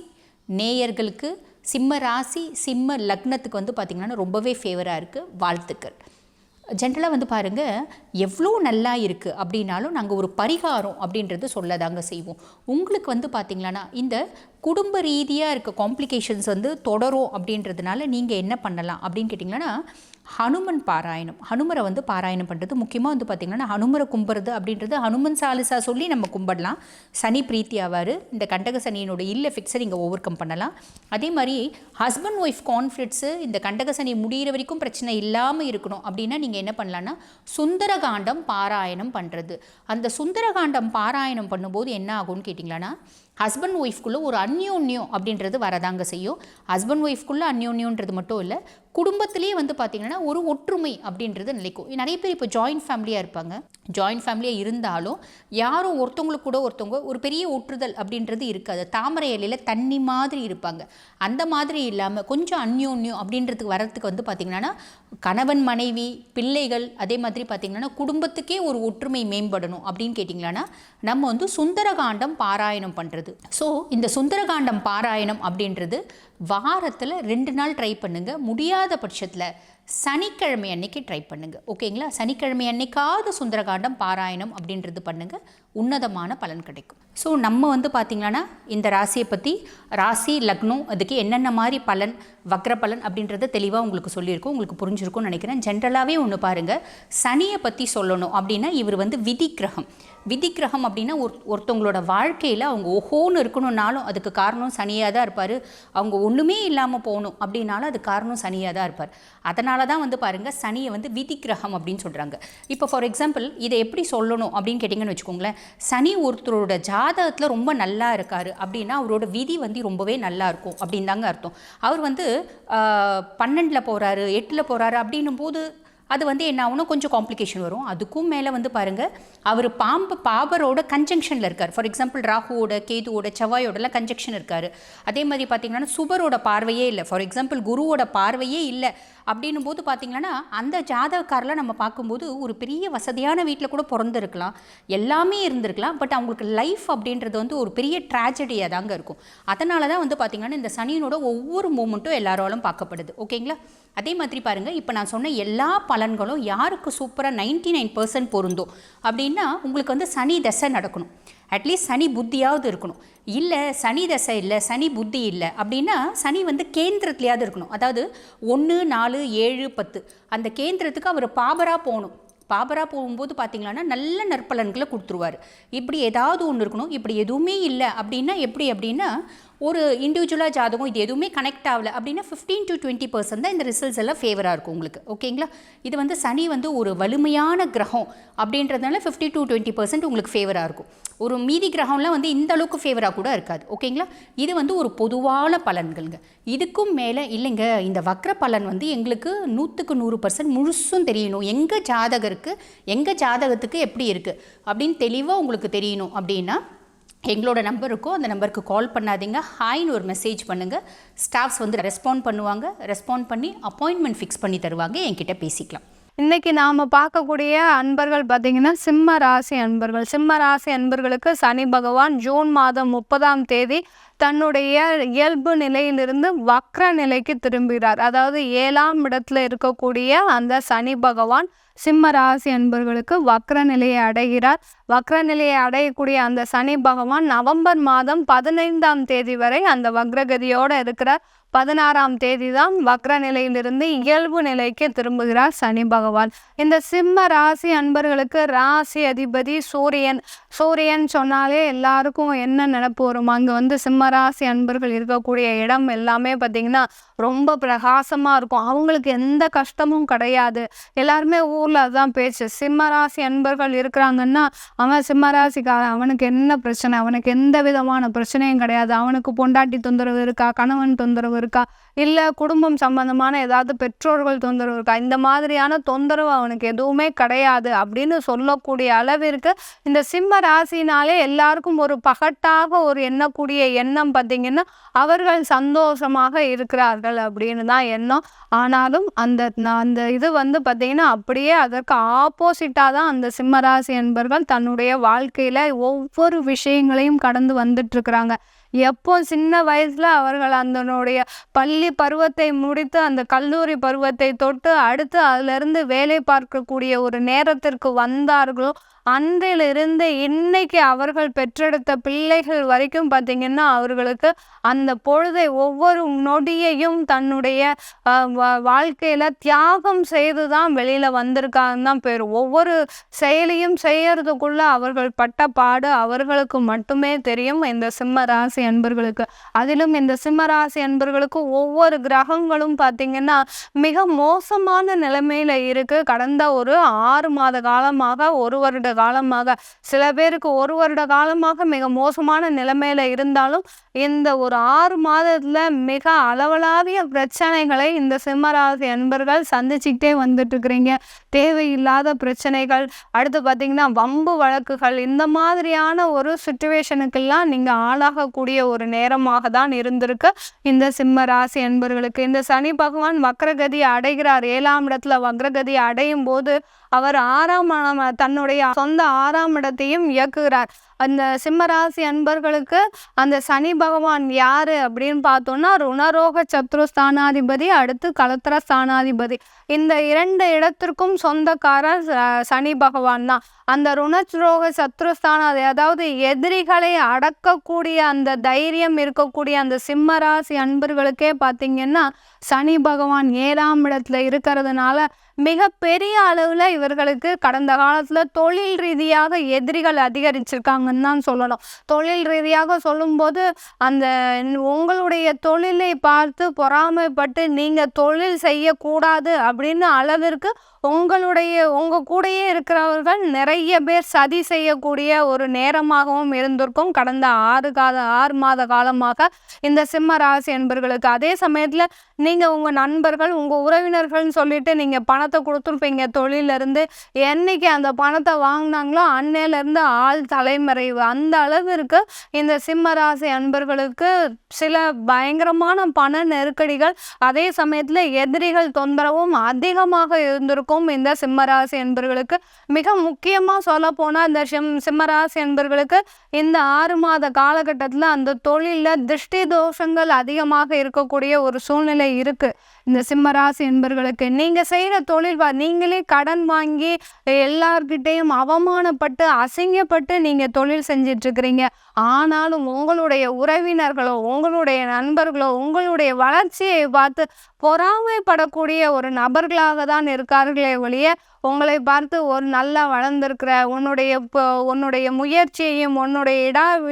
B: நேயர்களுக்கு, சிம்ம ராசி சிம்ம லக்னத்துக்கு வந்து பார்த்திங்கன்னா ரொம்பவே ஃபேவராக இருக்குது. வாழ்த்துக்கள். ஜென்ரலாக வந்து பாருங்கள், எவ்வளோ நல்லா இருக்குது அப்படின்னாலும் நாங்கள் ஒரு பரிகாரம் அப்படின்றது சொல்ல தாங்க செய்வோம். உங்களுக்கு வந்து பார்த்திங்களான்னா இந்த குடும்ப ரீதியாக இருக்க காம்ப்ளிகேஷன்ஸ் வந்து தொடரும் அப்படின்றதுனால நீங்கள் என்ன பண்ணலாம் அப்படின்னு கேட்டிங்கன்னா, ஹனுமன் பாராயணம், ஹனுமரை வந்து பாராயணம் பண்ணுறது. முக்கியமாக வந்து பார்த்திங்கன்னா ஹனுமரை கும்பிட்றது அப்படின்றது ஹனுமன் சாலிசா சொல்லி நம்ம கும்பிடலாம். சனி பிரீத்தி ஆவார். இந்த கண்டக சனியினோட எஃபெக்ட்ஸை நீங்கள் ஓவர் கம் பண்ணலாம். அதே மாதிரி ஹஸ்பண்ட் ஒய்ஃப் கான்ஃப்ளிக்ட்ஸு இந்த கண்டக சனி முடிகிற வரைக்கும் பிரச்சனை இல்லாமல் இருக்கணும் அப்படின்னா நீங்கள் என்ன பண்ணலான்னா சுந்தரகாண்டம் பாராயணம் பண்ணுறது. அந்த சுந்தரகாண்டம் பாராயணம் பண்ணும்போது என்ன ஆகும்னு கேட்டிங்களான்னா, ஹஸ்பண்ட் ஒய்ஃப்குள்ளே ஒரு அந்யோன்யம் அப்படின்றது வரதாங்க செய்யும். ஹஸ்பண்ட் ஒய்ஃப்குள்ளே அந்யோன்யன்றது மட்டும் இல்லை, குடும்பத்திலேயே வந்து பார்த்திங்கன்னா ஒரு ஒற்றுமை அப்படின்றது நிலைக்கும். நிறைய பேர் இப்போ ஜாயின்ட் ஃபேமிலியாக இருப்பாங்க. ஜாயின்ட் ஃபேமிலியாக இருந்தாலும் யாரும் ஒருத்தவங்களுக்கு கூட ஒருத்தவங்க ஒரு பெரிய ஒற்றுதல் அப்படின்றது இருக்காது. தாமரை இலையில் தண்ணி மாதிரி இருப்பாங்க. அந்த மாதிரி இல்லாமல் கொஞ்சம் அந்யோன்யம் அப்படின்றதுக்கு வரத்துக்கு வந்து பார்த்திங்கன்னா கணவன் மனைவி பிள்ளைகள் அதே மாதிரி பார்த்திங்கன்னா குடும்பத்துக்கே ஒரு ஒற்றுமை மேம்படணும் அப்படின்னு கேட்டிங்களான்னா நம்ம வந்து சுந்தரகாண்டம் பாராயணம் பண்ணுறது. ஸோ இந்த சுந்தரகாண்டம் பாராயணம் அப்படின்றது வாரத்தில் 2 நாள் ட்ரை பண்ணுங்கள். முடியாத பட்சத்தில் சனிக்கிழமை அன்னைக்கு ட்ரை பண்ணுங்கள். ஓகேங்களா? சனிக்கிழமை அன்னைக்காவது சுந்தரகாண்டம் பாராயணம் அப்படின்றது பண்ணுங்கள், உன்னதமான பலன் கிடைக்கும். ஸோ நம்ம வந்து பார்த்திங்கன்னா இந்த ராசியை பற்றி ராசி லக்னம் அதுக்கு என்னென்ன மாதிரி பலன் வக்ர பலன் அப்படின்றத தெளிவாக உங்களுக்கு சொல்லியிருக்கோம், உங்களுக்கு புரிஞ்சிருக்கும்னு நினைக்கிறேன். ஜென்ரலாகவே ஒன்று பாருங்கள், சனியை பற்றி சொல்லணும் அப்படின்னா இவர் வந்து விதி கிரகம். விதி கிரகம் அப்படின்னா ஒருத்தவங்களோட வாழ்க்கையில் அவங்க ஓஹோன்னு இருக்கணும்னாலும் அதுக்கு காரணம் சனியாக தான் இருப்பார். அவங்க ஒன்றுமே இல்லாமல் போகணும் அப்படின்னாலும் அது காரணம் சனியாக தான் இருப்பார். அதனால தான் வந்து பாருங்கள் சனியை வந்து விதி கிரகம் அப்படின்னு சொல்கிறாங்க. இப்போ ஃபார் எக்ஸாம்பிள் இதை எப்படி சொல்லணும் அப்படின்னு கேட்டிங்கன்னு வச்சுக்கோங்களேன், சனி ஒருத்தரோட ஜாதகத்தில் ரொம்ப நல்லா இருக்கார் அப்படின்னா அவரோட விதி வந்து ரொம்பவே நல்லா இருக்கும் அப்படின்னு தாங்க அர்த்தம். அவர் வந்து 12 போகிறாரு 8 போகிறாரு அப்படின்னும் போது அது வந்து என்ன ஆகும்னா கொஞ்சம் காம்ப்ளிகேஷன் வரும். அதுக்கும் மேலே வந்து பாருங்கள் அவர் பாபரோட கன்ஜங்ஷனில் இருக்கார். ஃபார் எக்ஸாம்பிள் ராகுவோட கேதுவோட செவ்வாயோடலாம் கன்ஜங்ஷன் இருக்கார். அதே மாதிரி பார்த்திங்கன்னா சுபரோட பார்வையே இல்லை, ஃபார் எக்ஸாம்பிள் குருவோட பார்வையே இல்லை அப்படின்னும் போது பார்த்திங்கன்னா அந்த ஜாதகக்காரில் நம்ம பார்க்கும்போது ஒரு பெரிய வசதியான வீட்டில் கூட பிறந்திருக்கலாம், எல்லாமே இருந்திருக்கலாம். பட் அவங்களுக்கு லைஃப் அப்படின்றது வந்து ஒரு பெரிய ட்ராஜடியாக தாங்க இருக்கும். அதனால தான் வந்து பார்த்திங்கன்னா இந்த சனியினோட ஒவ்வொரு மூமெண்ட்டும் எல்லாராலும் பார்க்கப்படுது. ஓகேங்களா? அதே மாதிரி பாருங்கள், இப்போ நான் சொன்ன எல்லா பலன்களும் யாருக்கு சூப்பராக 99% பொருந்தும் அப்படின்னா உங்களுக்கு வந்து சனி தசை நடக்கணும், அட்லீஸ்ட் சனி புத்தியாவது இருக்கணும். இல்லை சனி தசை இல்லை சனி புத்தி இல்லை அப்படின்னா சனி வந்து கேந்திரத்துலையாவது இருக்கணும். அதாவது 1 4 7 10 அந்த கேந்திரத்துக்கு அவர் பாபராக போகணும். பாபராக போகும்போது பார்த்திங்களான்னா நல்ல நற்பலன்களை கொடுத்துருவார். இப்படி ஏதாவது ஒன்று இருக்கணும். இப்படி எதுவுமே இல்லை அப்படின்னா எப்படி அப்படின்னா ஒரு இண்டிவிஜுவலாக ஜாதகம் இது எதுவுமே கனெக்ட் ஆகலை அப்படின்னா 15 to 20% தான் இந்த ரிசல்ட்ஸ் எல்லாம் ஃபேவராக இருக்கும் உங்களுக்கு. ஓகேங்களா? இது வந்து சனி வந்து ஒரு வலிமையான கிரகம் அப்படின்றதுனால 50 to 20% உங்களுக்கு ஃபேவராக இருக்கும். ஒரு மீதி கிரகம்லாம் வந்து இந்த அளவுக்கு ஃபேவராக கூட இருக்காது. ஓகேங்களா? இது வந்து ஒரு பொதுவான பலன்கள்ங்க. இதுக்கும் மேலே இல்லைங்க, இந்த வக்ர பலன் வந்து எங்களுக்கு 100க்கு 100% முழுசும் தெரியணும், எங்கள் ஜாதகத்துக்கு எப்படி இருக்குது அப்படின்னு தெளிவாக உங்களுக்கு தெரியணும் அப்படின்னா எங்களோட நம்பர் இருக்கும், அந்த நம்பருக்கு கால் பண்ணாதீங்க, ஹாய்னு ஒரு மெசேஜ் பண்ணுங்கள். ஸ்டாஃப்ஸ் வந்து ரெஸ்பாண்ட் பண்ணுவாங்க. ரெஸ்பாண்ட் பண்ணி அப்பாயின்மெண்ட் ஃபிக்ஸ் பண்ணி தருவாங்க, என்கிட்ட பேசிக்கலாம்.
A: இன்னைக்கு நாம் பார்க்கக்கூடிய அன்பர்கள் பார்த்தீங்கன்னா சிம்ம ராசி அன்பர்கள். சிம்ம ராசி அன்பர்களுக்கு சனி பகவான் ஜூன் மாதம் 30ஆம் தேதி தன்னுடைய இயல்பு நிலையிலிருந்து வக்ர நிலைக்கு திரும்புகிறார். அதாவது 7ஆம் இடத்துல இருக்கக்கூடிய அந்த சனி பகவான் சிம்ம ராசி அன்பர்களுக்கு வக்ர நிலையை அடைகிறார். வக்ர நிலையை அடையக்கூடிய அந்த சனி பகவான் நவம்பர் மாதம் 15ஆம் தேதி வரை அந்த வக்ரகதியோடு இருக்கிறார். 16ஆம் தேதி தான் வக்ர நிலையிலிருந்து இயல்பு நிலைக்கு திரும்புகிறார் சனி பகவான். இந்த சிம்ம ராசி அன்பர்களுக்கு ராசி அதிபதி சூரியன். சூரியன் சொன்னாலே எல்லாருக்கும் என்ன நினைப்பு வரும்? அங்கே வந்து சிம்ம ராசி அன்பர்கள் இருக்கக்கூடிய இடம் எல்லாமே பார்த்திங்கன்னா ரொம்ப பிரகாசமாக இருக்கும். அவங்களுக்கு எந்த கஷ்டமும் கிடையாது. எல்லாருமே ஊரில் அதுதான் பேச்சு. சிம்ம ராசி அன்பர்கள் இருக்கிறாங்கன்னா அவன் சிம்ம ராசிக்காரன், அவனுக்கு என்ன பிரச்சனை, அவனுக்கு எந்த விதமான பிரச்சனையும் கிடையாது. அவனுக்கு பொண்டாட்டி தொந்தரவு இருக்கா, கணவன் தொந்தரவு இருக்கா, இல்லை குடும்பம் சம்பந்தமான ஏதாவது பெற்றோர்கள் தொந்தரவு இருக்கா, இந்த மாதிரியான தொந்தரவு அவனுக்கு எதுவுமே கிடையாது அப்படின்னு சொல்லக்கூடிய அளவிற்கு இந்த சிம்ம ராசினாலே எல்லாருக்கும் ஒரு பகட்டாக ஒரு எண்ணக்கூடிய எண்ணம் பார்த்திங்கன்னா அவர்கள் சந்தோஷமாக இருக்கிறார்கள் அப்படின்னு தான் எண்ணம். ஆனாலும் அந்த இது வந்து பார்த்திங்கன்னா அப்படியே அதற்கு ஆப்போசிட்டாக தான் அந்த சிம்மராசி என்பர்கள் தன்னுடைய வாழ்க்கையில் ஒவ்வொரு விஷயங்களையும் கடந்து வந்துட்டுருக்குறாங்க. எப்போ சின்ன வயசில் அவர்கள் அதனுடைய பள்ளி பருவத்தை முடித்து அந்த கல்லூரி பருவத்தை தொட்டு அடுத்து அதிலிருந்து வேலை பார்க்கக்கூடிய ஒரு நேரத்திற்கு வந்தார்களோ அன்றிலிருந்து இன்னைக்கு அவர்கள் பெற்றெடுத்த பிள்ளைகள் வரைக்கும் பார்த்திங்கன்னா அவர்களுக்கு அந்த பொழுதை ஒவ்வொரு நொடியையும் தன்னுடைய வாழ்க்கையில் தியாகம் செய்து தான் வெளியில் வந்திருக்காங்கன்னு தான் பேர். ஒவ்வொரு செயலையும் செய்யறதுக்குள்ளே அவர்கள் பட்ட பாடு அவர்களுக்கு மட்டுமே தெரியும், இந்த சிம்ம ராசி அன்பர்களுக்கு. அதிலும் இந்த சிம்ம ராசி அன்பர்களுக்கு ஒவ்வொரு கிரகங்களும் பார்த்திங்கன்னா மிக மோசமான நிலைமையில் இருக்குது. கடந்த ஒரு 6 மாத காலமாக, ஒரு வருட காலமாக, சில பேருக்கு 1 வருட காலமாக மிக மோசமான நிலைமையில இருந்தாலும், இந்த ஒரு 6 மாதத்துல மிக அளவளாவிய பிரச்சனைகளை இந்த சிம்மராசி அன்பர்கள் சந்திச்சுக்கிட்டே வந்துட்டு இருக்கிறீங்க. தேவையில்லாத பிரச்சனைகள், அடுத்து பார்த்தீங்கன்னா வம்பு வழக்குகள், இந்த மாதிரியான ஒரு சிச்சுவேஷனுக்கெல்லாம் நீங்க ஆளாகக்கூடிய ஒரு நேரமாக தான் இருந்திருக்கு இந்த சிம்ம ராசி அன்பர்களுக்கு. இந்த சனி பகவான் வக்ரகதி அடைகிறார். 7ஆம் இடத்துல வக்ரகதி அடையும் போது அவர் 6ஆம் தன்னுடைய சொந்த 6ஆம் இடத்தையும் இயக்குகிறார். அந்த சிம்மராசி அன்பர்களுக்கு அந்த சனி பகவான் யாரு அப்படின்னு பார்த்தோம்னா ருணரோக சத்ருஸ்தானாதிபதி, அடுத்து கலத்திர ஸ்தானாதிபதி. இந்த 2 இடத்திற்கும் சொந்தக்காரர் சனி பகவான் தான். அந்த ருணரோக சத்ருஸ்தானாதி, அதாவது எதிரிகளை அடக்கக்கூடிய அந்த தைரியம் இருக்கக்கூடிய அந்த சிம்மராசி அன்பர்களுக்கே பார்த்தீங்கன்னா சனி பகவான் 7ஆம் இடத்துல இருக்கிறதுனால மிக பெரிய அளவில் இவர்களுக்கு கடந்த காலத்தில் தொழில் ரீதியாக எதிரிகள் அதிகரிச்சிருக்காங்கன்னு தான் சொல்லணும். தொழில் ரீதியாக சொல்லும்போது அந்த உங்களுடைய தொழிலை பார்த்து பொறாமைப்பட்டு நீங்கள் தொழில் செய்யக்கூடாது அப்படின்னு அளவிற்கு உங்க கூடயே இருக்கிறவர்கள் நிறைய பேர் சதி செய்யக்கூடிய ஒரு நேரமாகவும் இருந்திருக்கும் கடந்த 6 மாத காலமாக இந்த சிம்ம ராசி அன்பர்களுக்கு. அதே சமயத்தில் நீங்கள் உங்கள் நண்பர்கள், உங்கள் உறவினர்கள்னு சொல்லிட்டு நீங்கள் பணத்தை கொடுத்துருப்பீங்க தொழிலிருந்து. என்னைக்கு அந்த பணத்தை வாங்கினாங்களோ அன்னையிலேருந்து ஆள் தலைமறைவு. அந்த அளவிற்கு இந்த சிம்ம ராசி அன்பர்களுக்கு சில பயங்கரமான பண நெருக்கடிகள், அதே சமயத்தில் எதிரிகள் தொந்தரவும் அதிகமாக இருந்திருக்கும் இந்த சிம்மராசி என்பர்களுக்கு. மிக முக்கியமாக சொல்ல போனால் இந்த சிம்மராசி என்பர்களுக்கு இந்த 6 மாத காலகட்டத்தில் அந்த தொழிலில் திருஷ்டி தோஷங்கள் அதிகமாக இருக்கக்கூடிய ஒரு சூழ்நிலை இருக்கு. இந்த சிம்மராசி என்பர்களுக்கு நீங்கள் செய்கிற தொழில் நீங்களே கடன் வாங்கி எல்லார்கிட்டையும் அவமானப்பட்டு அசிங்கப்பட்டு நீங்கள் தொழில் செஞ்சிட்ருக்கிறீங்க. ஆனாலும் உங்களுடைய உறவினர்களோ உங்களுடைய நண்பர்களோ உங்களுடைய வளர்ச்சியை பார்த்து பொறாமைப்படக்கூடிய ஒரு நபர்களாக தான் இருக்கார்களே ஒழிய உங்களை பார்த்து ஒரு நல்லா வளர்ந்துருக்கிற உன்னுடைய முயற்சியையும் உன்னுடைய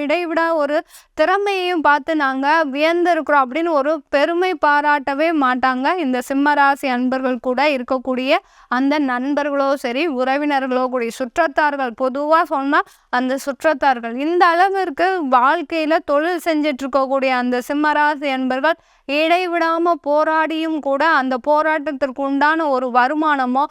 A: இடைவிடா ஒரு திறமையையும் பார்த்து நாங்கள் வியந்திருக்கிறோம் அப்படின்னு ஒரு பெருமை பாராட்டவே மாட்டாங்க இந்த சிம்மராசி அன்பர்கள் கூட இருக்கக்கூடிய அந்த நண்பர்களோ சரி உறவினர்களோ கூடிய சுற்றத்தார்கள். பொதுவாக சொன்னால் அந்த சுற்றத்தார்கள் இந்த அளவிற்கு வாழ்க்கையில் தொழில் செஞ்சிட்டு இருக்கக்கூடிய அந்த சிம்மராசி அன்பர்கள் இடைவிடாமல் போராடியும் கூட அந்த போராட்டத்திற்கு உண்டான ஒரு வருமானமோ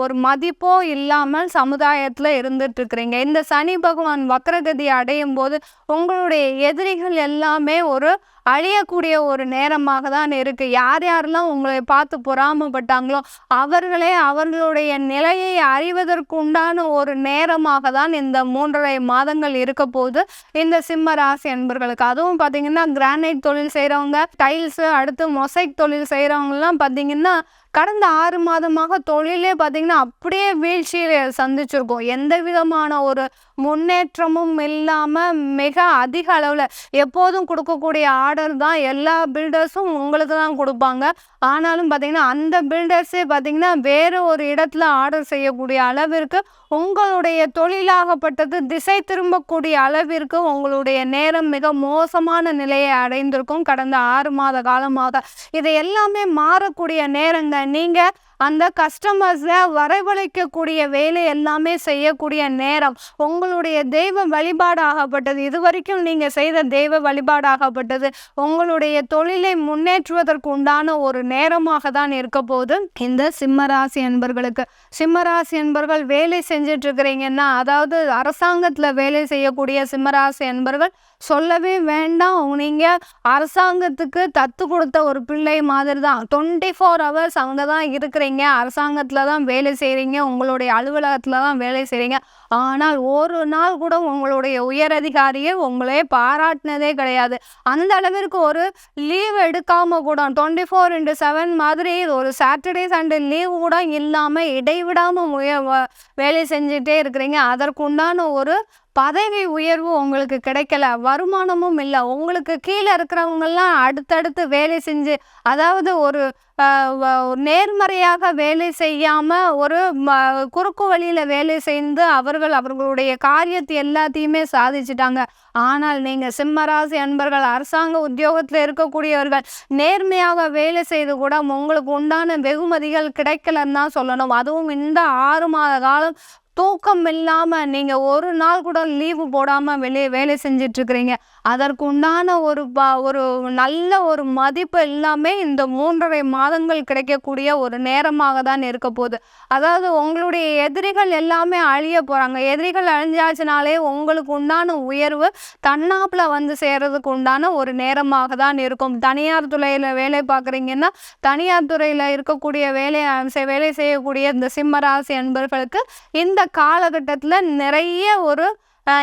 A: ஒரு மதிப்போ இல்லாமல் சமுதாயத்தில் இருந்துட்டு இருக்கிறீங்க. இந்த சனி பகவான் வக்ரகதி அடையும் போது உங்களுடைய எதிரிகள் எல்லாமே ஒரு அழியக்கூடிய ஒரு நேரமாக தான் இருக்குது. யாரெல்லாம் உங்களை பார்த்து பொறாமப்பட்டாங்களோ அவர்களே அவர்களுடைய நிலையை அறிவதற்கு உண்டான ஒரு நேரமாக தான் இந்த 3.5 மாதங்கள் இருக்க போது இந்த சிம்ம ராசி அன்பர்களுக்கு. அதுவும் பார்த்திங்கன்னா கிரானைட் தொழில் செய்கிறவங்க, டைல்ஸு, அடுத்து மொசைக் தொழில் செய்கிறவங்கலாம் பார்த்திங்கன்னா கடந்த 6 மாதமாக தொழிலே பார்த்திங்கன்னா அப்படியே வீழ்ச்சியை சந்திச்சிருக்கோம். எந்த விதமான ஒரு முன்னேற்றமும் இல்லாமல் மிக அதிக அளவில் எப்போதும் கொடுக்கக்கூடிய ஆர்டர் தான் எல்லா பில்டர்ஸும் உங்களுக்கு தான் கொடுப்பாங்க. ஆனாலும் பார்த்திங்கன்னா அந்த பில்டர்ஸே பார்த்திங்கன்னா வேறு ஒரு இடத்துல ஆர்டர் செய்யக்கூடிய அளவிற்கு உங்களுடைய தொழிலாகப்பட்டது திசை திரும்பக்கூடிய அளவிற்கு உங்களுடைய நேரம் மிக மோசமான நிலையை அடைந்திருக்கும் கடந்த 6 மாத காலமாக. இதை எல்லாமே மாறக்கூடிய நேரங்க. நீங்கள் அந்த கஸ்டமர்ஸை வரவழைக்கக்கூடிய வேலை எல்லாமே செய்யக்கூடிய நேரம். உங்களுடைய தெய்வ வழிபாடாகப்பட்டது, இதுவரைக்கும் நீங்கள் செய்த தெய்வ வழிபாடாகப்பட்டது உங்களுடைய தொழிலை முன்னேற்றுவதற்கு உண்டான ஒரு நேரமாக தான் இருக்க போது இந்த சிம்மராசி என்பர்களுக்கு. சிம்மராசி என்பர்கள் வேலை செஞ்சிட்டு இருக்கிறீங்கன்னா, அதாவது அரசாங்கத்தில் வேலை செய்யக்கூடிய சிம்மராசி என்பர்கள் சொல்லவே வேண்டாம். நீங்கள் அரசாங்கத்துக்கு தத்து கொடுத்த ஒரு பிள்ளை மாதிரி தான். 24 hours அவங்க தான் இருக்கிறீங்க. அரசாங்கத்தில் தான் வேலை செய்கிறீங்க, உங்களுடைய அலுவலகத்தில் தான் வேலை செய்கிறீங்க. ஆனால் ஒரு நாள் கூட உங்களுடைய உயரதிகாரியை உங்களே பாராட்டினதே கிடையாது. அந்த அளவிற்கு ஒரு லீவ் எடுக்காமல் கூட 24/7 மாதிரி ஒரு சாட்டர்டே சண்டே லீவ் கூட இல்லாமல் இடைவிடாமல் வேலை செஞ்சுட்டே இருக்கிறீங்க. அதற்குண்டான ஒரு பதவி உயர்வு உங்களுக்கு கிடைக்கல, வருமானமும் இல்லை. உங்களுக்கு கீழே இருக்கிறவங்கெல்லாம் அடுத்தடுத்து வேலை செஞ்சு, அதாவது ஒரு நேர்மறையாக வேலை செய்யாமல் ஒரு குறுக்கு வழியில் வேலை செய்து அவர்களுடைய காரியத்தை எல்லாத்தையுமே சாதிச்சிட்டாங்க. ஆனால் நீங்கள் சிம்மராசி அன்பர்கள் அரசாங்க உத்தியோகத்தில் இருக்கக்கூடியவர்கள் நேர்மையாக வேலை செய்து கூட உங்களுக்கு உண்டான வெகுமதிகள் கிடைக்கலன்னு தான் சொல்லணும். அதுவும் இந்த 6 மாத காலம் தூக்கம் இல்லாமல் நீங்கள் ஒரு நாள் கூட லீவு போடாமல் வெளியே வேலை செஞ்சிட்ருக்கிறீங்க, அதற்கு உண்டான ஒரு நல்ல ஒரு மதிப்பு எல்லாமே இந்த 3.5 மாதங்கள் கிடைக்கக்கூடிய ஒரு நேரமாக தான் இருக்க போகுது. அதாவது உங்களுடைய எதிரிகள் எல்லாமே அழிய போகிறாங்க. எதிரிகள் அழிஞ்சாச்சுனாலே உங்களுக்கு உண்டான உயர்வு தன்னாப்பில் வந்து சேர்றதுக்கு உண்டான ஒரு நேரமாக தான் இருக்கும். தனியார் துறையில் வேலை பார்க்குறீங்கன்னா, தனியார் துறையில் இருக்கக்கூடிய வேலை செய்யக்கூடிய இந்த சிம்மராசி அன்பர்களுக்கு இந்த காலகட்டத்தில் நிறைய ஒரு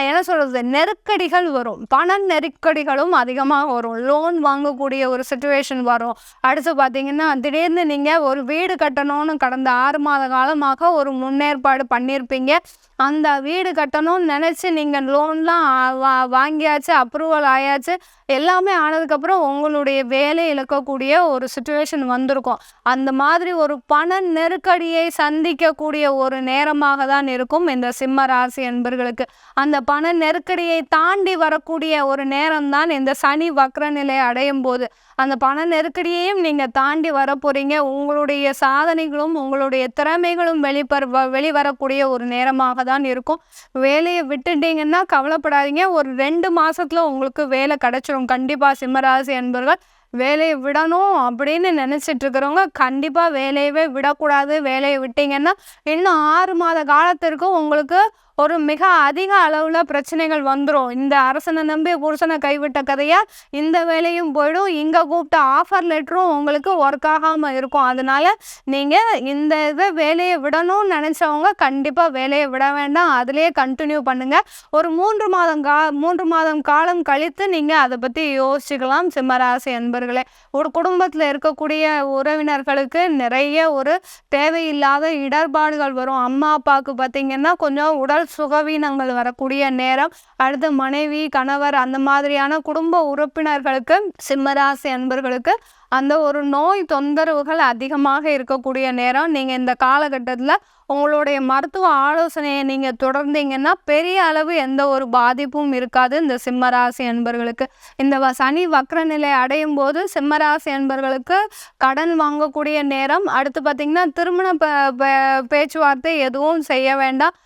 A: என்ன சொல்கிறது, நெருக்கடிகள் வரும். பண நெருக்கடிகளும் அதிகமாக வரும். லோன் வாங்கக்கூடிய ஒரு சுச்சுவேஷன் வரும். அடுத்து பார்த்தீங்கன்னா, திடீர்னு நீங்கள் ஒரு வீடு கட்டணும்னு கடந்த 6 மாத காலமாக ஒரு முன்னேற்பாடு பண்ணியிருப்பீங்க. அந்த வீடு கட்டணும்னு நினச்சி நீங்கள் லோன்லாம் வாங்கியாச்சு, அப்ரூவல் ஆயாச்சு, எல்லாமே ஆனதுக்கப்புறம் உங்களுடைய வேலை இழக்கக்கூடிய ஒரு சுச்சுவேஷன் வந்திருக்கும். அந்த மாதிரி ஒரு பண நெருக்கடியை சந்திக்கக்கூடிய ஒரு நேரமாக தான் இருக்கும் இந்த சிம்ம ராசி என்பர்களுக்கு. அந்த பண நெருக்கடியை தாண்டி வரக்கூடிய ஒரு நேரம்தான் இந்த சனி வக்ர நிலை அடையும் போது. அந்த பண நெருக்கடியையும் நீங்கள் தாண்டி வரப்போகிறீங்க. உங்களுடைய சாதனைகளும் உங்களுடைய திறமைகளும் வெளிவரக்கூடிய ஒரு நேரமாக தான் இருக்கும். வேலையை விட்டுட்டீங்கன்னா கவலைப்படாதீங்க, ஒரு 2 மாதத்தில் உங்களுக்கு வேலை கிடச்சிரும். கண்டிப்பாக சிம்மராசி என்பர்கள் வேலையை விடணும் அப்படின்னு நினச்சிட்டு இருக்கிறவங்க கண்டிப்பாக வேலையவே விடக்கூடாது. வேலையை விட்டீங்கன்னா இன்னும் 6 மாத காலத்திற்கு உங்களுக்கு ஒரு மிக அதிக அளவில் பிரச்சனைகள் வந்துடும். இந்த அரசனை நம்பி புருஷனை கைவிட்ட கதையாக இந்த வேலையும் போயிடும். இங்கே கூப்பிட்ட ஆஃபர் லெட்டரும் உங்களுக்கு ஒர்க் ஆகாமல் இருக்கும். அதனால் நீங்கள் இந்த வேலையை விடணும்னு நினச்சவங்க கண்டிப்பாக வேலையை விட வேண்டாம், அதிலே கண்டினியூ பண்ணுங்கள். ஒரு 3 மாதம் காலம் கழித்து நீங்கள் அதை பற்றி யோசிச்சுக்கலாம். சிம்மராசி என்பர்களே, ஒரு குடும்பத்தில் இருக்கக்கூடிய உறவினர்களுக்கு நிறைய ஒரு தேவையில்லாத இடர்பாடுகள் வரும். அம்மா அப்பாவுக்கு பார்த்திங்கன்னா கொஞ்சம் உடல் சுகவீனங்கள் வரக்கூடிய நேரம். அடுத்து மனைவி, கணவர், அந்த மாதிரியான குடும்ப உறுப்பினர்களுக்கு, சிம்மராசி அன்பர்களுக்கு அந்த ஒரு நோய் தொந்தரவுகள் அதிகமாக இருக்கக்கூடிய நேரம். நீங்கள் இந்த காலகட்டத்தில் உங்களுடைய மருத்துவ ஆலோசனையை நீங்கள் தொடர்ந்தீங்கன்னா பெரிய அளவு எந்த ஒரு பாதிப்பும் இருக்காது இந்த சிம்மராசி அன்பர்களுக்கு. இந்த சனி வக்ர நிலை அடையும் போது சிம்மராசி அன்பர்களுக்கு கடன் வாங்கக்கூடிய நேரம். அடுத்து பார்த்திங்கன்னா, திருமண பேச்சுவார்த்தை எதுவும் செய்ய வேண்டாம்.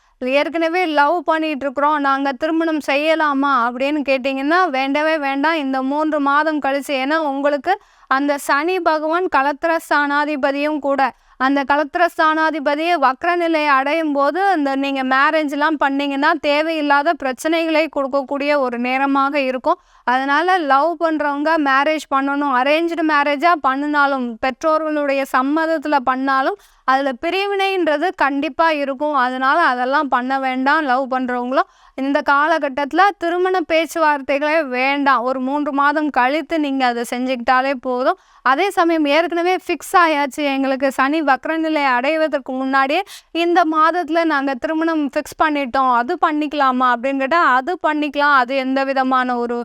A: ஏற்கனவே லவ் பண்ணிகிட்ருக்குறோம், நாங்கள் திருமணம் செய்யலாமா அப்படின்னு கேட்டிங்கன்னா வேண்டவே வேண்டாம். இந்த 3 மாதம் கழிச்சு, ஏன்னா உங்களுக்கு அந்த சனி பகவான் களத்திர ஸ்தானாதிபதியும் கூட. அந்த களத்திர ஸ்தானாதிபதியை வக்ர நிலை அடையும் போது அந்த நீங்கள் மேரேஜ்லாம் பண்ணிங்கன்னா தேவையில்லாத பிரச்சனைகளை கொடுக்கக்கூடிய ஒரு நேரமாக இருக்கும். அதனால் லவ் பண்ணுறவங்க மேரேஜ் பண்ணணும், அரேஞ்ச்டு மேரேஜாக பண்ணினாலும் பெற்றோர்களுடைய சம்மதத்தில் பண்ணாலும் அதில் பிரிவினைன்றது கண்டிப்பாக இருக்கும். அதனால் அதெல்லாம் பண்ண வேண்டாம். லவ் பண்ணுறவங்களும் இந்த காலகட்டத்தில் திருமண பேச்சுவார்த்தைகளே வேண்டாம். ஒரு 3 மாதம் கழித்து நீங்கள் அதை செஞ்சுக்கிட்டாலே போதும். அதே சமயம் ஏற்கனவே ஃபிக்ஸ் ஆயாச்சு, எங்களுக்கு சனி வக்ரநிலை அடைவதற்கு முன்னாடியே இந்த மாதத்தில் நாங்கள் திருமணம் ஃபிக்ஸ் பண்ணிட்டோம், அது பண்ணிக்கலாமா அப்படின்னு கேட்டால் அது பண்ணிக்கலாம். அது எந்த விதமான ஒரு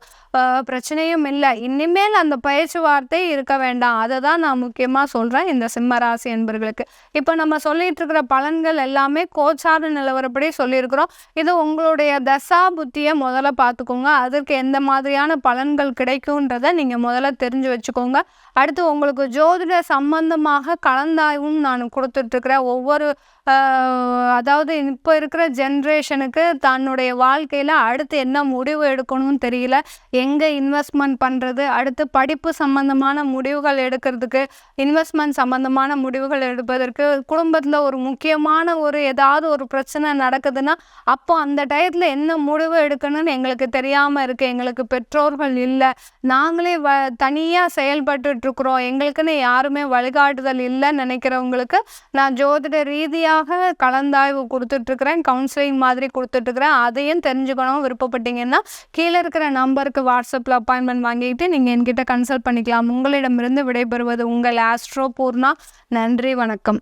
A: பிரச்சனையும் இல்லை. இனிமேல் அந்த பேச்சுவார்த்தை இருக்க வேண்டாம். அதை தான் நான் முக்கியமாக சொல்கிறேன் இந்த சிம்மராசி என்பர்களுக்கு. இப்போ நம்ம சொல்லிட்டு இருக்கிற பலன்கள் எல்லாமே கோச்சார நிலவரப்படி சொல்லியிருக்கிறோம். இது உங்களுடைய தசா புத்தியை முதல்ல பார்த்துக்கோங்க. அதற்கு எந்த மாதிரியான பலன்கள் கிடைக்கும்ன்றதை நீங்கள் முதல்ல தெரிஞ்சு வச்சுக்கோங்க. அடுத்து உங்களுக்கு ஜோதிட சம்பந்தமாக கலந்தாய்வும் நான் கொடுத்துட்ருக்கிறேன். ஒவ்வொரு அதாவது இப்போ இருக்கிற ஜென்ரேஷனுக்கு தன்னுடைய வாழ்க்கையில் அடுத்து என்ன முடிவு எடுக்கணும்னு தெரியல, எங்கே இன்வெஸ்ட்மெண்ட் பண்ணுறது, அடுத்து படிப்பு சம்பந்தமான முடிவுகள் எடுக்கிறதுக்கு, இன்வெஸ்ட்மெண்ட் சம்பந்தமான முடிவுகள் எடுப்பதற்கு, குடும்பத்தில் ஒரு முக்கியமான ஏதாவது ஒரு பிரச்சனை நடக்குதுன்னா அப்போ அந்த டயத்தில் என்ன முடிவு எடுக்கணும்னு எங்களுக்கு தெரியாமல் இருக்குது. எங்களுக்கு பெற்றோர்கள் இல்லை, நாங்களே தனியாக செயல்பட்டுருக்குறோம், எங்களுக்குன்னு யாருமே வழிகாட்டுதல் இல்லைன்னு நினைக்கிறவங்களுக்கு நான் ஜோதிட ரீதியாக கலந்தாய்வு கொடுத்துட்ருக்குறேன், கவுன்சிலிங் மாதிரி கொடுத்துட்ருக்குறேன். அதையும் தெரிஞ்சுக்கணும் விருப்பப்பட்டீங்கன்னா கீழே இருக்கிற நம்பருக்கு வாட்ஸ்அப்பில் அப்பாயின்மெண்ட் வாங்கிட்டு நீங்கள் என்கிட்ட கன்சல்ட் பண்ணிக்கலாம். உங்களிடமிருந்து விடைபெறுவது உங்கள் ஆஸ்ட்ரோ பூர்ணா. நன்றி, வணக்கம்.